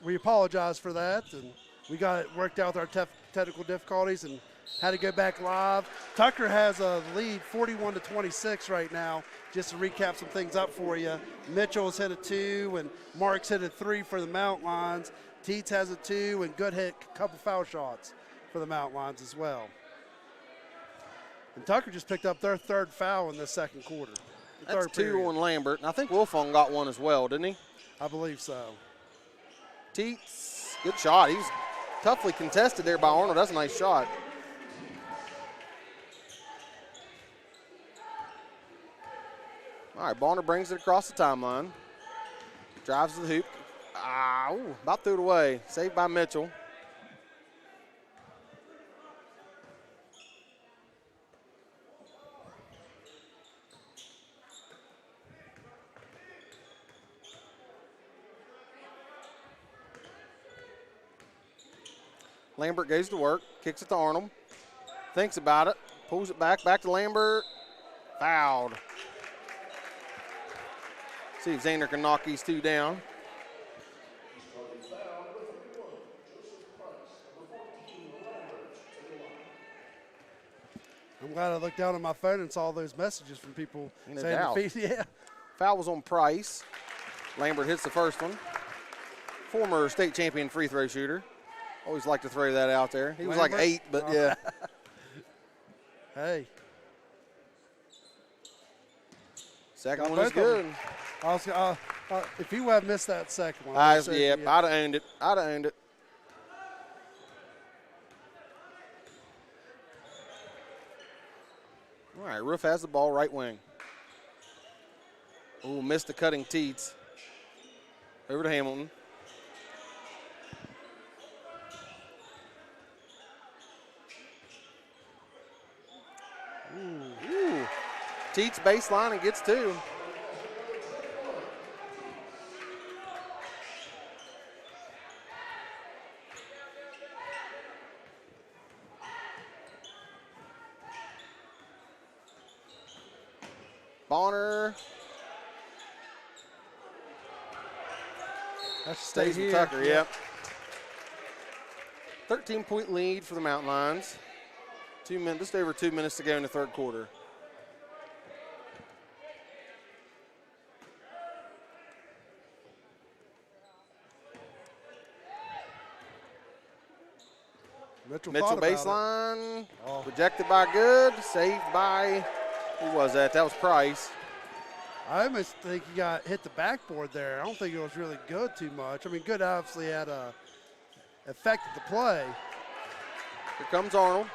we apologize for that, and we got it worked out with our technical difficulties and had to go back live. Tucker has a lead 41-26 right now. Just to recap some things up for you. Mitchell's hit a 2 and Mark's hit a 3 for the Mountain Lions. Teets has a 2 and Good hit a couple foul shots for the Mountain Lions as well. And Tucker just picked up their third foul in the second quarter. That's 2 on Lambert. And I think Wolfong got one as well, didn't he? I believe so. Teets, good shot. He was toughly contested there by Arnold. That's a nice shot. All right, Bonner brings it across the timeline. Drives to the hoop. About threw it away. Saved by Mitchell. Lambert goes to work, kicks it to Arnold. Thinks about it, pulls it back to Lambert. Fouled. See if Zander can knock these two down. I'm glad I looked down on my phone and saw those messages from people saying defeat. Yeah. Foul was on Price. Lambert hits the first one. Former state champion free throw shooter. Always like to throw that out there. He was like 8, but yeah. Hey. Second one is good. If he would have missed that second one. I'd have owned it. All right, Roof has the ball right wing. Ooh, missed the cutting Teets. Over to Hamilton. Ooh. Teets baseline and gets 2. Bonner. Stays with Tucker, yep. 13-point lead for the Mountain Lions. Just over 2 minutes to go in the third quarter. Mitchell baseline. Rejected by Good. Saved by, who was that? That was Price. I almost think he got hit the backboard there. I don't think it was really Good too much. I mean, Good obviously had affected the play. Here comes Arnold.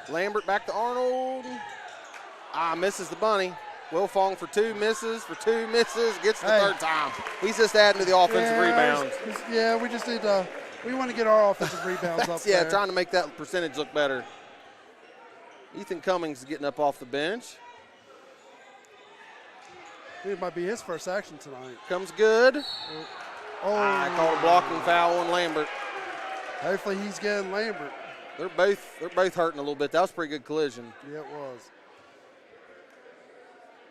Lambert back to Arnold. Misses the bunny. Wilfong for 2 misses, gets the third time. He's just adding to the offensive rebounds. Yeah, we just need to, we want to get our offensive rebounds up there. Yeah, trying to make that percentage look better. Ethan Cummings is getting up off the bench. It might be his first action tonight. Comes Good. I called a blocking foul on Lambert. Hopefully he's getting Lambert. They're both hurting a little bit. That was a pretty good collision. Yeah, it was.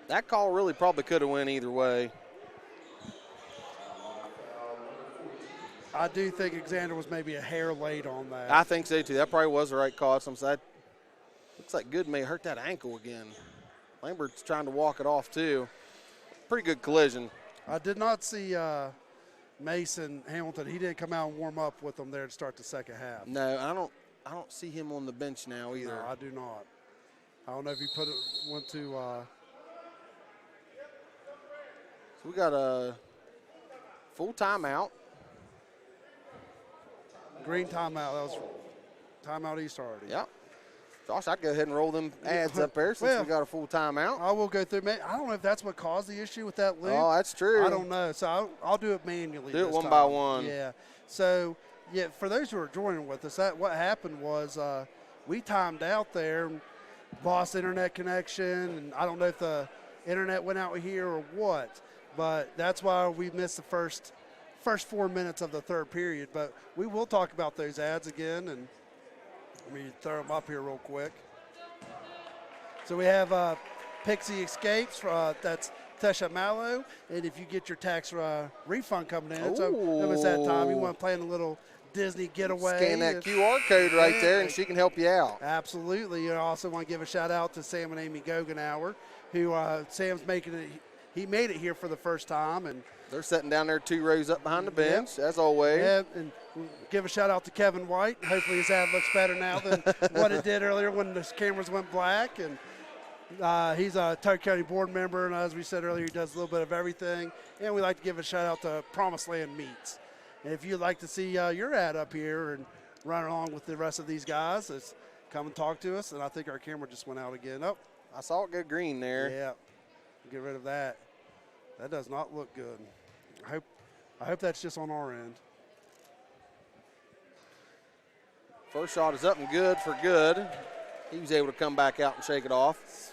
That call really probably could have went either way. I do think Xander was maybe a hair late on that. I think so too. That probably was the right call. Looks like Good may hurt that ankle again. Lambert's trying to walk it off too. Pretty good collision. I did not see Mason Hamilton. He didn't come out and warm up with them there to start the second half. No, I don't see him on the bench now either. No, I do not. I don't know if he went to. So we got a full timeout. Green timeout. That was timeout East Hardy. Yep. Josh, I'd go ahead and roll them ads up there since we got a full timeout. I will go through. I don't know if that's what caused the issue with that loop. Oh, that's true. I don't know. So I'll do it manually. Do it this one time. by one. Yeah. So, yeah, for those who are joining with us, what happened was we timed out there and lost internet connection. And I don't know if the internet went out here or what, but that's why we missed the first 4 minutes of the third period. But we will talk about those ads again, and let me throw them up here real quick. So we have Pixie Escapes. That's Tesha Mallow. And if you get your tax refund coming in, so it was that time. You want to plan a little Disney getaway. Scan that QR code right there, and she can help you out. Absolutely. I also want to give a shout-out to Sam and Amy Gogenauer, who Sam's making it. He made it here for the first time, and they're sitting down there 2 rows up behind the bench, as always. Yeah, and give a shout-out to Kevin White. Hopefully his ad looks better now than what it did earlier when the cameras went black. And he's a Tucker County board member, and as we said earlier, he does a little bit of everything. And we like to give a shout-out to Promised Land Meats. And if you'd like to see your ad up here and run along with the rest of these guys, come and talk to us. And I think our camera just went out again. Oh, I saw it go green there. Yeah, get rid of that. That does not look good. I hope that's just on our end. First shot is up and good for good. He was able to come back out and shake it off.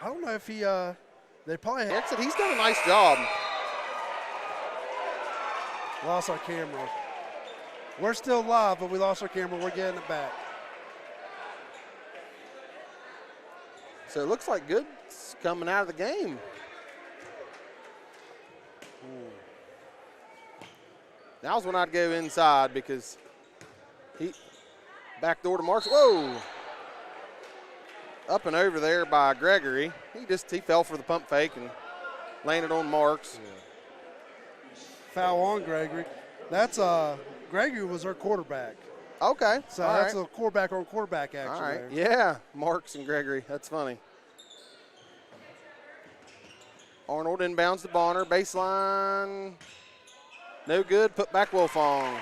I don't know if he they probably He's done a nice job. Lost our camera. We're still live, but we lost our camera. We're getting it back. So it looks like Good's coming out of the game. Now's when I'd go inside because he backdoor to Marks. Whoa! Up and over there by Gregory. He fell for the pump fake and landed on Marks. Yeah. Foul on Gregory. That's Gregory was our quarterback. Okay. So that's a quarterback on quarterback action. All right. There. Yeah, Marks and Gregory. That's funny. Arnold inbounds to Bonner. Baseline. No good. Put back Wilfong.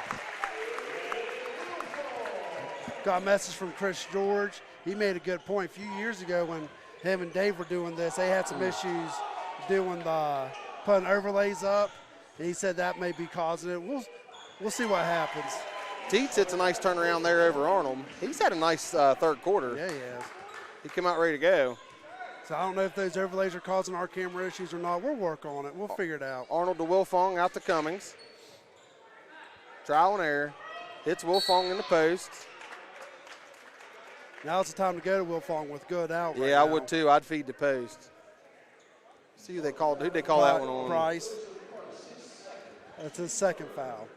Got a message from Chris George. He made a good point. A few years ago when him and Dave were doing this, they had some issues doing putting overlays up. And he said that may be causing it. We'll see what happens. Teets hits a nice turnaround there over Arnold. He's had a nice third quarter. Yeah, he has. He came out ready to go. So I don't know if those overlays are causing our camera issues or not. We'll work on it. We'll figure it out. Arnold to Wilfong, out to Cummings. Trial and error. Hits Wilfong in the post. Now it's the time to go to Wilfong with Good out. Yeah, I would too. I'd feed the post. See who they called. Who'd they call that one on? Price. That's his second foul.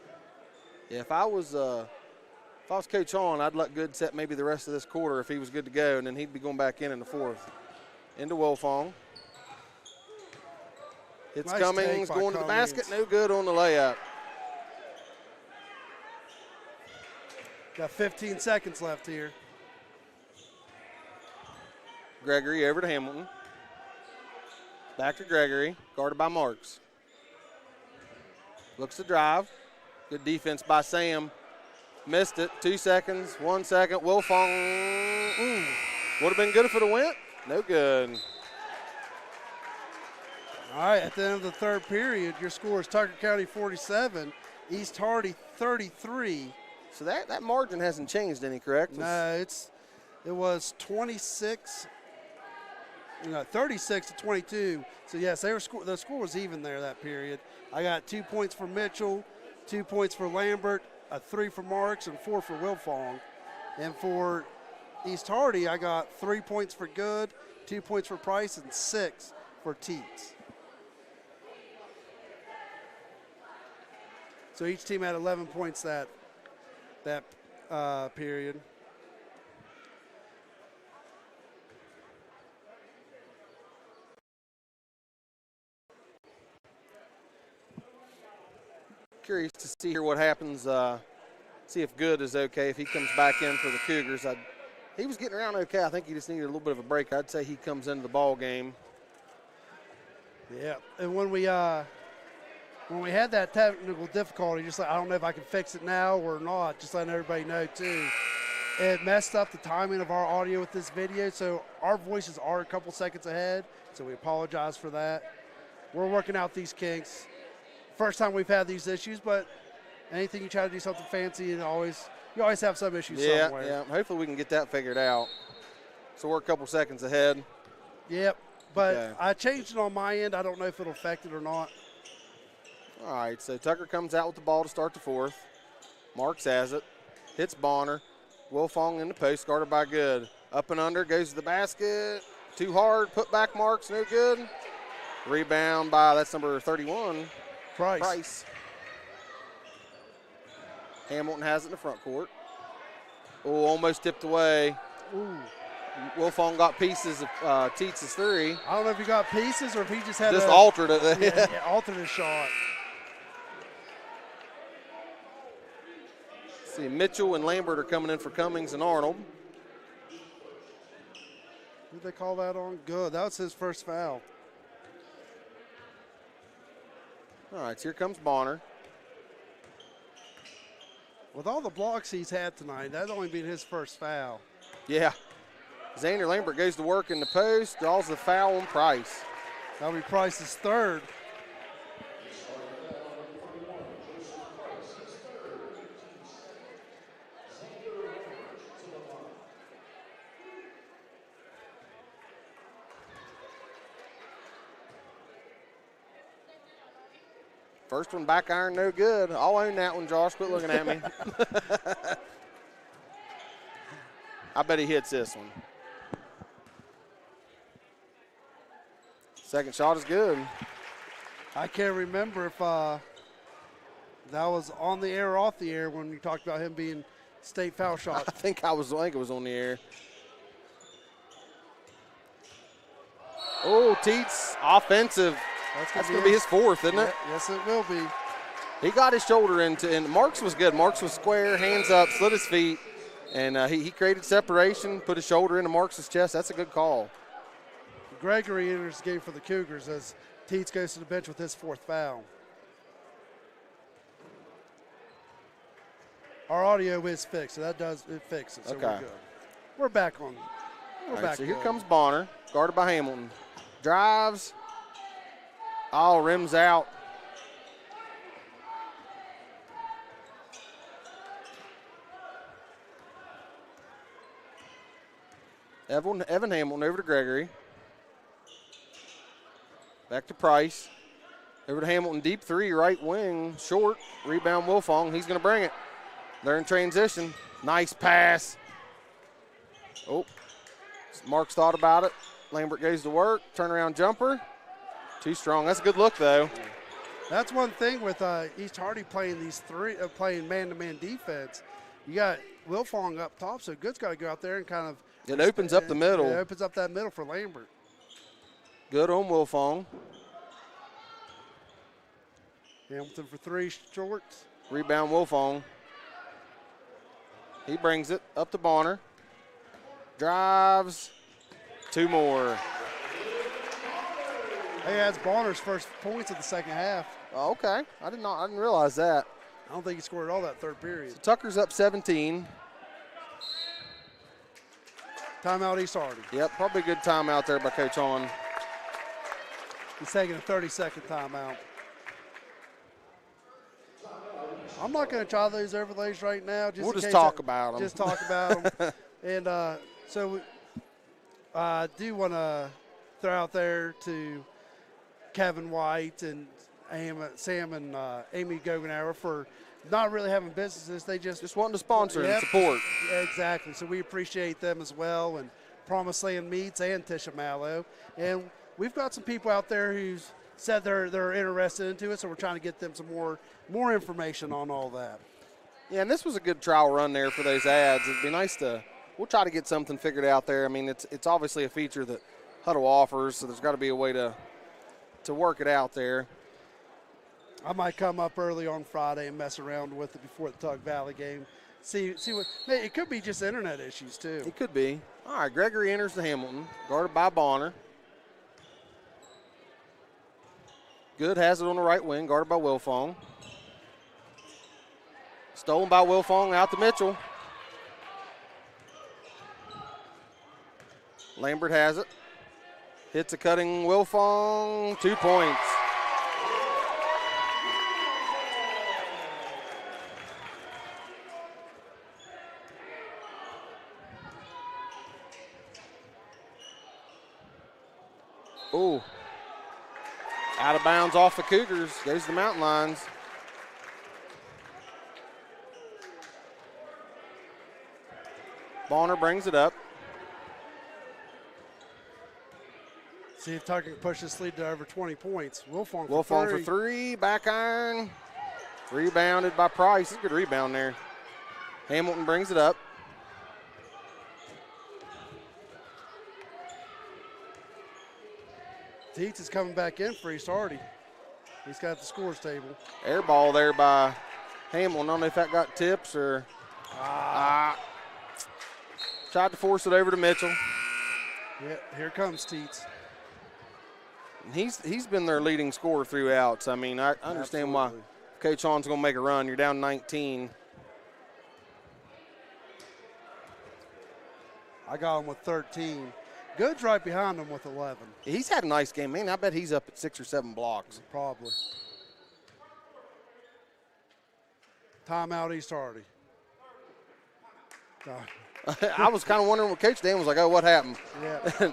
Yeah, if I was Coach Hahn, I'd let Good set maybe the rest of this quarter if he was good to go, and then he'd be going back in the fourth. Into Wilfong. It's Nice Cummings going to the basket. No good on the layup. Got 15 seconds left here. Gregory over to Hamilton. Back to Gregory, guarded by Marks. Looks to drive. Good defense by Sam. Missed it. 2 seconds, 1 second. Wilfong. Would have been good if it have went. No good. All right, at the end of the third period, your score is Tucker County 47, East Hardy 33. So that margin hasn't changed any, correct? No, it was 36 to 22. So yes, the score was even there that period. I got 2 points for Mitchell, 2 points for Lambert, a 3 for Marks, and 4 for Wilfong. And for East Hardy, I got 3 points for Good, 2 points for Price, and 6 for Teets. So each team had 11 points that period. Curious to see here what happens. See if Good is okay if he comes back in for the Cougars. He was getting around okay. I think he just needed a little bit of a break. I'd say he comes into the ball game. Yeah, and when we when we had that technical difficulty, just like I don't know if I can fix it now or not, just letting everybody know too. It messed up the timing of our audio with this video, so our voices are a couple seconds ahead, so we apologize for that. We're working out these kinks. First time we've had these issues, but anything you try to do something fancy, you always have some issues somewhere. Yeah, hopefully we can get that figured out. So we're a couple seconds ahead. Yep, but Okay. I changed it on my end. I don't know if it'll affect it or not. All right, so Tucker comes out with the ball to start the fourth. Marks has it. Hits Bonner. Wilfong in the post, guarded by Good. Up and under, goes to the basket. Too hard, put back Marks, no good. Rebound by, that's number 31, Price. Hamilton has it in the front court. Oh, almost tipped away. Ooh. Wilfong got pieces of Tietz's three. I don't know if he got pieces or if he just had Altered it. yeah, altered his shot. See, Mitchell and Lambert are coming in for Cummings and Arnold. Did they call that on? Good. That was his first foul. All right, so here comes Bonner. With all the blocks he's had tonight, that's only been his first foul. Yeah. Xander Lambert goes to work in the post, draws the foul on Price. That'll be Price's third. First one back iron, no good. I'll own that one, Josh. Quit looking at me. I bet he hits this one. Second shot is good. I can't remember if that was on the air or off the air when you talked about him being state foul shot. I think it was on the air. Oh, Teets, offensive. That's going to be his fourth, isn't it? Yes, it will be. He got his shoulder into, and Marks was good. Marks was square, hands up, slid his feet, and he created separation, put his shoulder into Marks' chest. That's a good call. Gregory enters the game for the Cougars as Teets goes to the bench with his fourth foul. Our audio is fixed, so it fixes. So Okay. we're good. We're back on. We're All right, back. so here good. comes Bonner, guarded by Hamilton. Drives. Oh, rims out. Evan Hamilton over to Gregory. Back to Price. Over to Hamilton, deep three, right wing, short. Rebound Wilfong. He's going to bring it. They're in transition. Nice pass. Oh, Mark's thought about it. Lambert goes to work. Turnaround jumper. Too strong. That's a good look, though. That's one thing with East Hardy playing playing man-to-man defense. You got Wilfong up top, so Good's got to go out there and kind of. It opens up the middle. It opens up that middle for Lambert. Good on Wilfong. Hamilton for three, shorts. Rebound Wilfong. He brings it up to Bonner. Drives. Two more. Hey, that's Bonner's first points of the second half. Oh, okay. I didn't realize that. I don't think he scored all that third period. So Tucker's up 17. Timeout East Hardy. Yep, probably a good timeout there by Coach On. He's taking a 30-second timeout. I'm not going to try those overlays right now. We'll just talk about them. Just talk about them. And so I do want to throw out there to Kevin White and Sam and Amy Gogenauer for not really having businesses. They just wanting to sponsor and support. Exactly. So we appreciate them as well, and Promised Land Meats and Tisha Mallow. And we've got some people out there who's said they're interested into it, so we're trying to get them some more information on all that. Yeah, and this was a good trial run there for those ads. It'd be nice we'll try to get something figured out there. I mean, it's obviously a feature that Huddle offers, so there's got to be a way to work it out there. I might come up early on Friday and mess around with it before the Tug Valley game. See what it could be just internet issues too. It could be. All right, Gregory enters the Hamilton, guarded by Bonner. good, has it on the right wing, guarded by Wilfong. Stolen by Wilfong, out to Mitchell. Lambert has it. Hits a cutting Wilfong, 2 points. Ooh. Out of bounds off the Cougars. Goes to the Mountain Lions. Bonner brings it up. See if Tucker can push this lead to over 20 points. Wilfong for three. Back iron. Rebounded by Price. It's a good rebound there. Hamilton brings it up. Teets is coming back in for East Hardy. He's got the scores table. Air ball there by Hamilton. I don't know if that got tips or. Tried to force it over to Mitchell. Yeah, here comes Teets. He's been their leading scorer throughout. So, I mean, I understand why Coach Hahn's going to make a run. You're down 19. I got him with 13. Good's right behind him with 11. He's had a nice game, man. I bet he's up at 6 or 7 blocks. Probably. Timeout, East Hardy. I was kind of wondering what Coach Dan was like, oh, what happened? Yeah.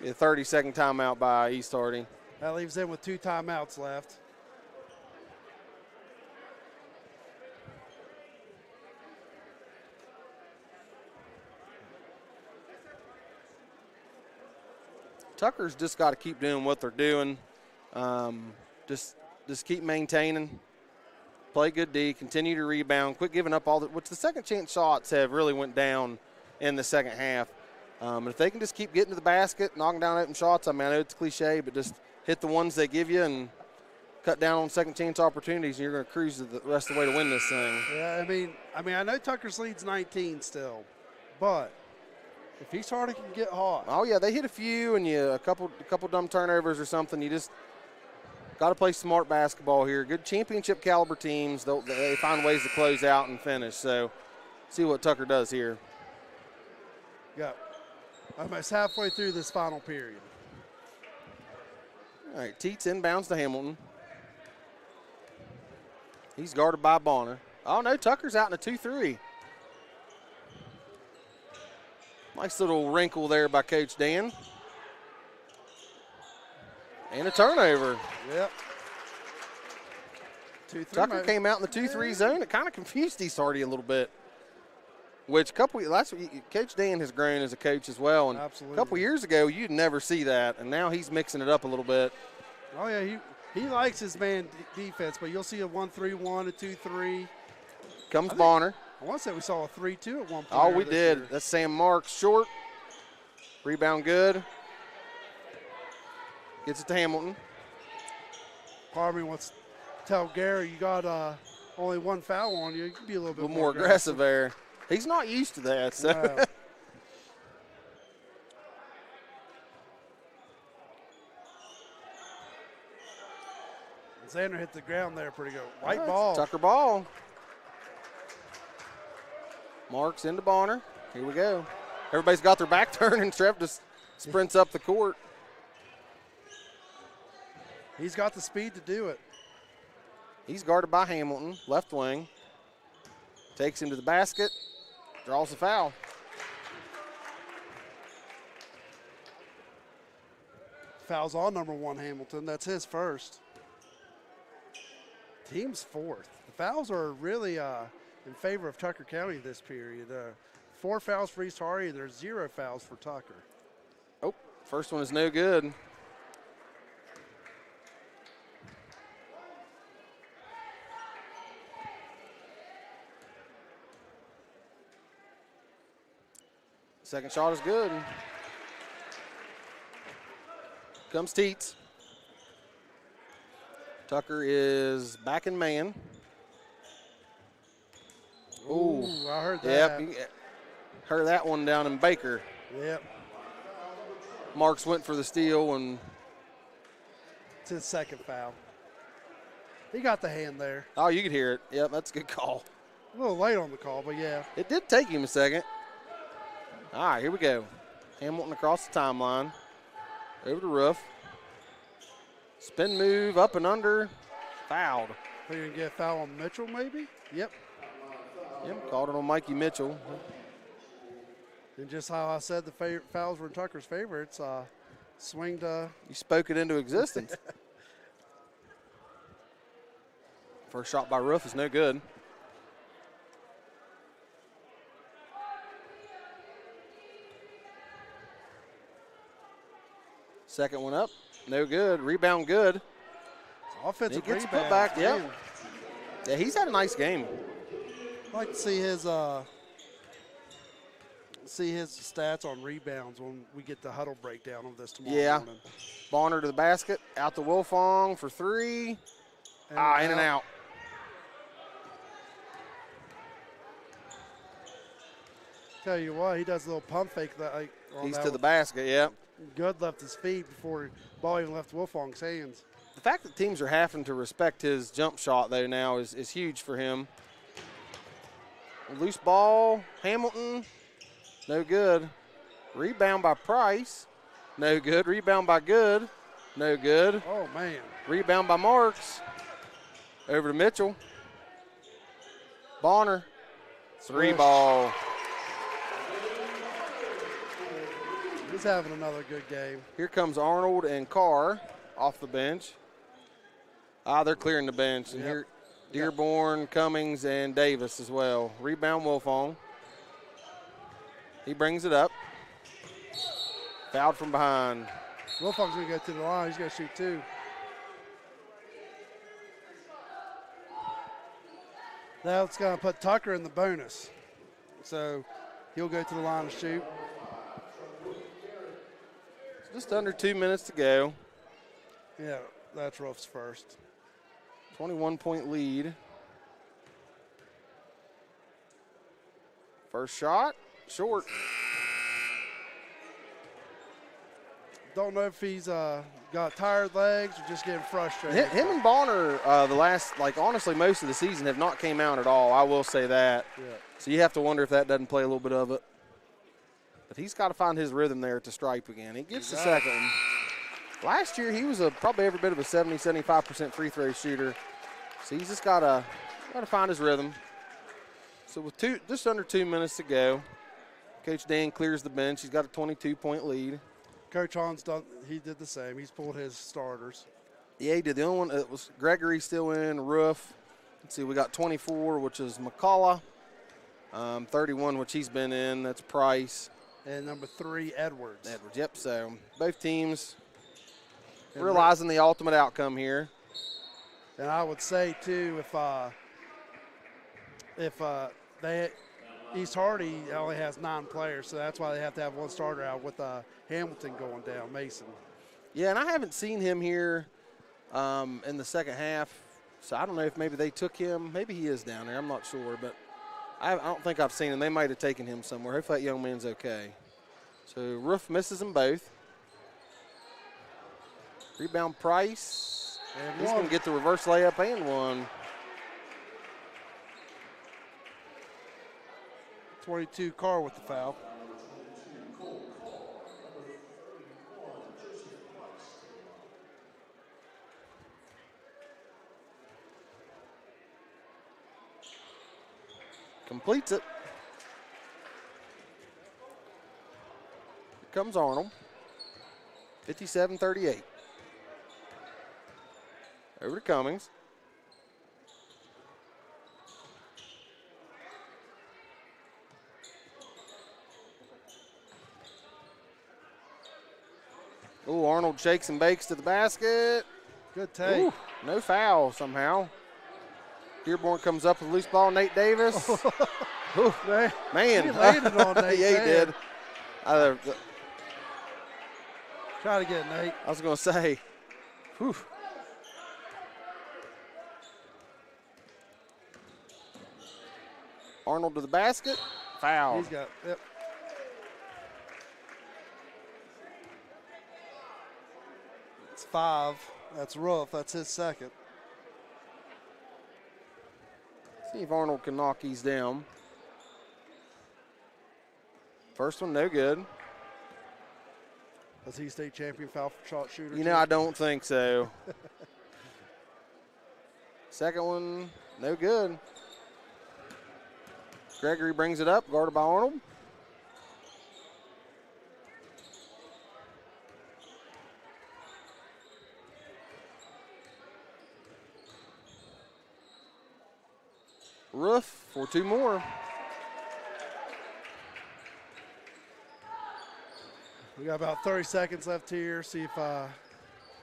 A 30-second timeout by East Hardy. That leaves them with 2 timeouts left. Tucker's just got to keep doing what they're doing. Just keep maintaining. Play good D, continue to rebound, quit giving up all the – which the second chance shots have really went down in the second half. And if they can just keep getting to the basket, knocking down open shots, I mean, I know it's cliche, but just hit the ones they give you and cut down on second chance opportunities, and you're going to cruise the rest of the way to win this thing. Yeah, I mean, I know Tucker's lead's 19 still, but if East Hardy can get hot. Oh, yeah, they hit a few and a couple dumb turnovers or something. You just got to play smart basketball here. Good championship caliber teams, they find ways to close out and finish. So see what Tucker does here. Yeah. Almost halfway through this final period. All right, Teets inbounds to Hamilton. He's guarded by Bonner. Oh, no, Tucker's out in a 2-3. Nice little wrinkle there by Coach Dan. And a turnover. Yep. 2-3. Tucker came out in the 2-3 zone. It kind of confused East Hardy a little bit. Which Coach Dan has grown as a coach as well. And absolutely. A couple years ago, you'd never see that. And now he's mixing it up a little bit. Oh, yeah, he likes his man defense, but you'll see a 1-3-1, a 2-3. Comes Bonner. I want to say we saw a 3-2 at one point. Oh, we did. Year. That's Sam Marks short. Rebound good. Gets it to Hamilton. Harvey wants to tell Gary you got only 1 foul on you. You can be a little bit more aggressive there. He's not used to that. So. No. Xander hit the ground there pretty good. White ball. Tucker ball. Marks into Bonner. Here we go. Everybody's got their back turned and Trev just sprints up the court. He's got the speed to do it. He's guarded by Hamilton, left wing. Takes him to the basket. Draws a foul. Foul's on number 1 Hamilton. That's his first. Team's 4th. The fouls are really in favor of Tucker County this period. 4 fouls for East Hardy, and there's 0 fouls for Tucker. Oh, first one is no good. Second shot is good. Comes Teets. Tucker is back in man. Ooh, I heard that. Yep, heard that one down in Baker. Yep. Marks went for the steal and It's his second foul. He got the hand there. Oh, you could hear it. Yep, that's a good call. A little late on the call, but yeah. It did take him a second. All right, here we go. Hamilton across the timeline. Over the roof. Spin move, up and under. Fouled. Are you going to get a foul on Mitchell maybe? Yep. Yep, called it on Mikey Mitchell. And just how I said the fouls were in Tucker's favor, it's swing to. You spoke it into existence. First shot by Roof is no good. Second one up, no good. Rebound good. Offensive He gets rebound. put back. Yep. Yeah, he's had a nice game. I'd like to see his stats on rebounds when we get the huddle breakdown of this tomorrow morning. Bonner to the basket, out to Wolfong for three. In and out. Tell you what, he does a little pump fake He's to the basket, yep. Good left his feet before the ball even left Wolfong's hands. The fact that teams are having to respect his jump shot, though, now is huge for him. Loose ball, Hamilton, no good. Rebound by Price, no good. Rebound by Good, no good. Oh, man. Rebound by Marks. Over to Mitchell. Bonner, three ball. He's having another good game. Here comes Arnold and Carr off the bench. They're clearing the bench. And here, Dearborn, Cummings, and Davis as well. Rebound Wolfong. He brings it up. Fouled from behind. Wolfong's going to go to the line. He's going to shoot two. Now it's going to put Tucker in the bonus. So he'll go to the line to shoot. Just under 2 minutes to go. Yeah, that's Ruff's first. 21-point lead. First shot, short. Don't know if he's got tired legs or just getting frustrated. Him and Bonner, the last, honestly, most of the season have not came out at all. I will say that. Yeah. So you have to wonder if that doesn't play a little bit of it. But he's got to find his rhythm there at the stripe again. He gets the second one. Last year, he was probably every bit of a 70-75% free throw shooter. So he's just got to find his rhythm. So with just under 2 minutes to go, Coach Dan clears the bench. He's got a 22-point lead. Coach Hahn's he did the same. He's pulled his starters. Yeah, he did. The only one that was Gregory still in, Roof. Let's see, we got 24, which is McCullough. 31, which he's been in. That's Price. And number 3, Edwards. Edwards, yep. So both teams realizing the ultimate outcome here. And I would say, too, if East Hardy only has 9 players, so that's why they have to have one starter out with Hamilton going down, Mason. Yeah, and I haven't seen him here in the second half, so I don't know if maybe they took him. Maybe he is down there. I'm not sure, but I don't think I've seen him. They might have taken him somewhere. Hopefully that young man's okay. So Roof misses them both. Rebound Price. And he's going to get the reverse layup and one. 22 Carr with the foul. Completes it. Here comes Arnold. 57-38. Over to Cummings. Oh, Arnold shakes and bakes to the basket. Good take. Ooh, no foul somehow. Dearborn comes up with a loose ball. Nate Davis. Ooh, man. He landed on Nate. Yeah, he did. Try to get Nate. I was going to say. Whew. Arnold to the basket. Foul. He's got, yep. It's 5. That's rough. That's his second. See if Arnold can knock these down. First one, no good. Was he state champion foul shot shooter? You know, I don't think so. Second one, no good. Gregory brings it up, guarded by Arnold. Roof for two more. We got about 30 seconds left here. See if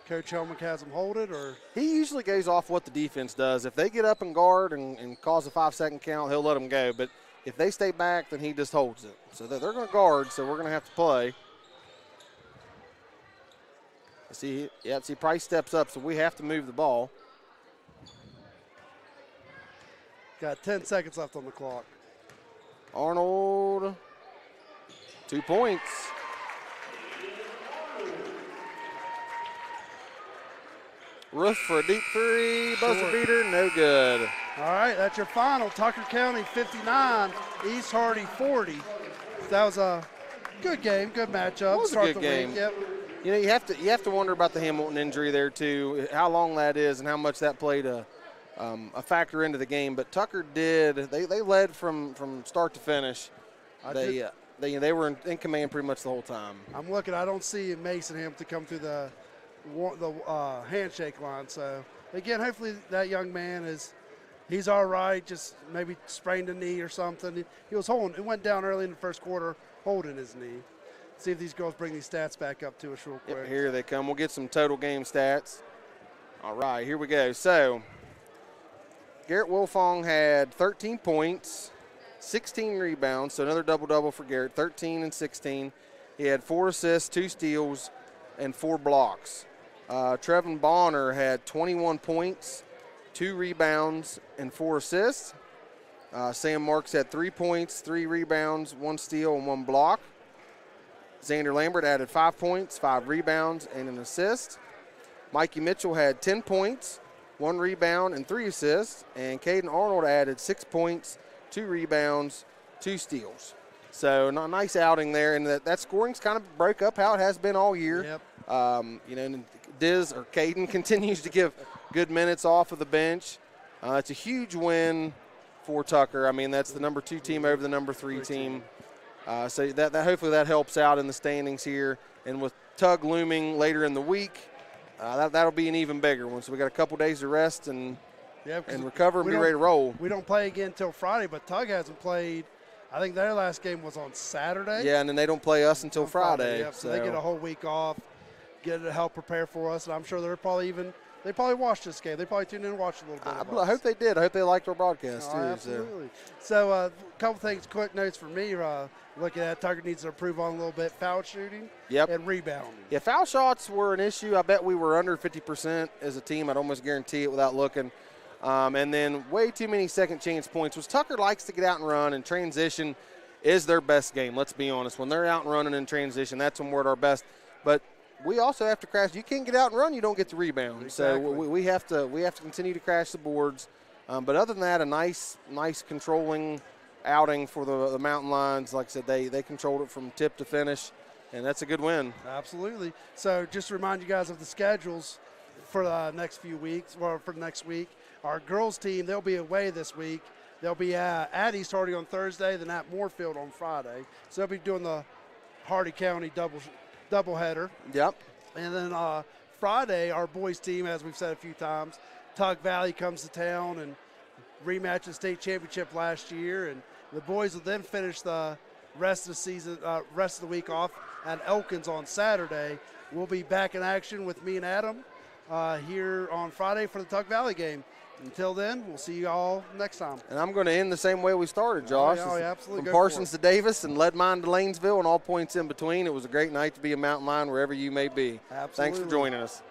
Coach Helmick has them hold it, or He usually goes off what the defense does. If they get up and guard and cause a 5-second count, he'll let them go. But if they stay back, then he just holds it. So they're going to guard, so we're going to have to play. See, Price steps up, so we have to move the ball. got 10 seconds left on the clock. Arnold, 2 points. Roof for a deep three, buzzer beater, no good. All right, that's your final. Tucker County 59, East Hardy 40. That was a good game, good matchup. It was a good game. Week. Yep. You know, you have to wonder about the Hamilton injury there too, how long that is and how much that played a factor into the game. But Tucker did. They led from start to finish. They were in command pretty much the whole time. I'm looking. I don't see Mason Hampton come through the handshake line. So again, hopefully that young man he's all right. Just maybe sprained a knee or something. He was holding. It went down early in the first quarter, holding his knee. See if these girls bring these stats back up to us real quick. Yep, here they come. We'll get some total game stats. All right, here we go. So Garrett Wolfong had 13 points, 16 rebounds, so another double-double for Garrett, 13 and 16. He had 4 assists, 2 steals, and 4 blocks. Trevin Bonner had 21 points, 2 rebounds, and 4 assists. Sam Marks had 3 points, 3 rebounds, 1 steal, and 1 block. Xander Lambert added 5 points, 5 rebounds, and an assist. Mikey Mitchell had 10 points, 1 rebound, and 3 assists. And Caden Arnold added 6 points, 2 rebounds, 2 steals. So a nice outing there, and that scoring's kind of broke up how it has been all year. Yep. Caden continues to give good minutes off of the bench. It's a huge win for Tucker. I mean, that's the number 2 team over the number 3 team. So that hopefully that helps out in the standings here. And with Tug looming later in the week, that'll be an even bigger one. So we got a couple days to rest and recover and be ready to roll. We don't play again until Friday, but Tug hasn't played. I think their last game was on Saturday. Yeah, and then they don't play us until Friday. Yep, so they get a whole week off, get to help prepare for us. And I'm sure they probably watched this game. They probably tuned in and watched a little bit of I hope they did. I hope they liked our broadcast, too. Absolutely. So a couple things, quick notes for me. Looking at Tucker needs to improve on a little bit foul shooting and rebounding. Yeah, foul shots were an issue. I bet we were under 50% as a team. I'd almost guarantee it without looking. And then way too many second chance points, which Tucker likes to get out and run, and transition is their best game, let's be honest. When they're out and running in transition, that's when we're at our best. But we also have to crash. You can't get out and run, you don't get the rebound. Exactly. So we have to continue to crash the boards. But other than that, a nice controlling outing for the Mountain Lions. Like I said, they controlled it from tip to finish, and that's a good win. Absolutely. So just to remind you guys of the schedules for the next few weeks, or for the next week. Our girls team, they'll be away this week. They'll be at East Hardy on Thursday, then at Moorfield on Friday. So they'll be doing the Hardy County doubleheader. Yep. And then Friday, our boys team, as we've said a few times, Tug Valley comes to town and rematch the state championship last year. And the boys will then finish the rest of the season, rest of the week off at Elkins on Saturday. We'll be back in action with me and Adam here on Friday for the Tug Valley game. Until then, we'll see you all next time. And I'm going to end the same way we started, Josh. Oh, yeah, absolutely. From Parsons to Davis and led mine to Lanesville and all points in between. It was a great night to be a Mountain Lion wherever you may be. Absolutely. Thanks for joining us.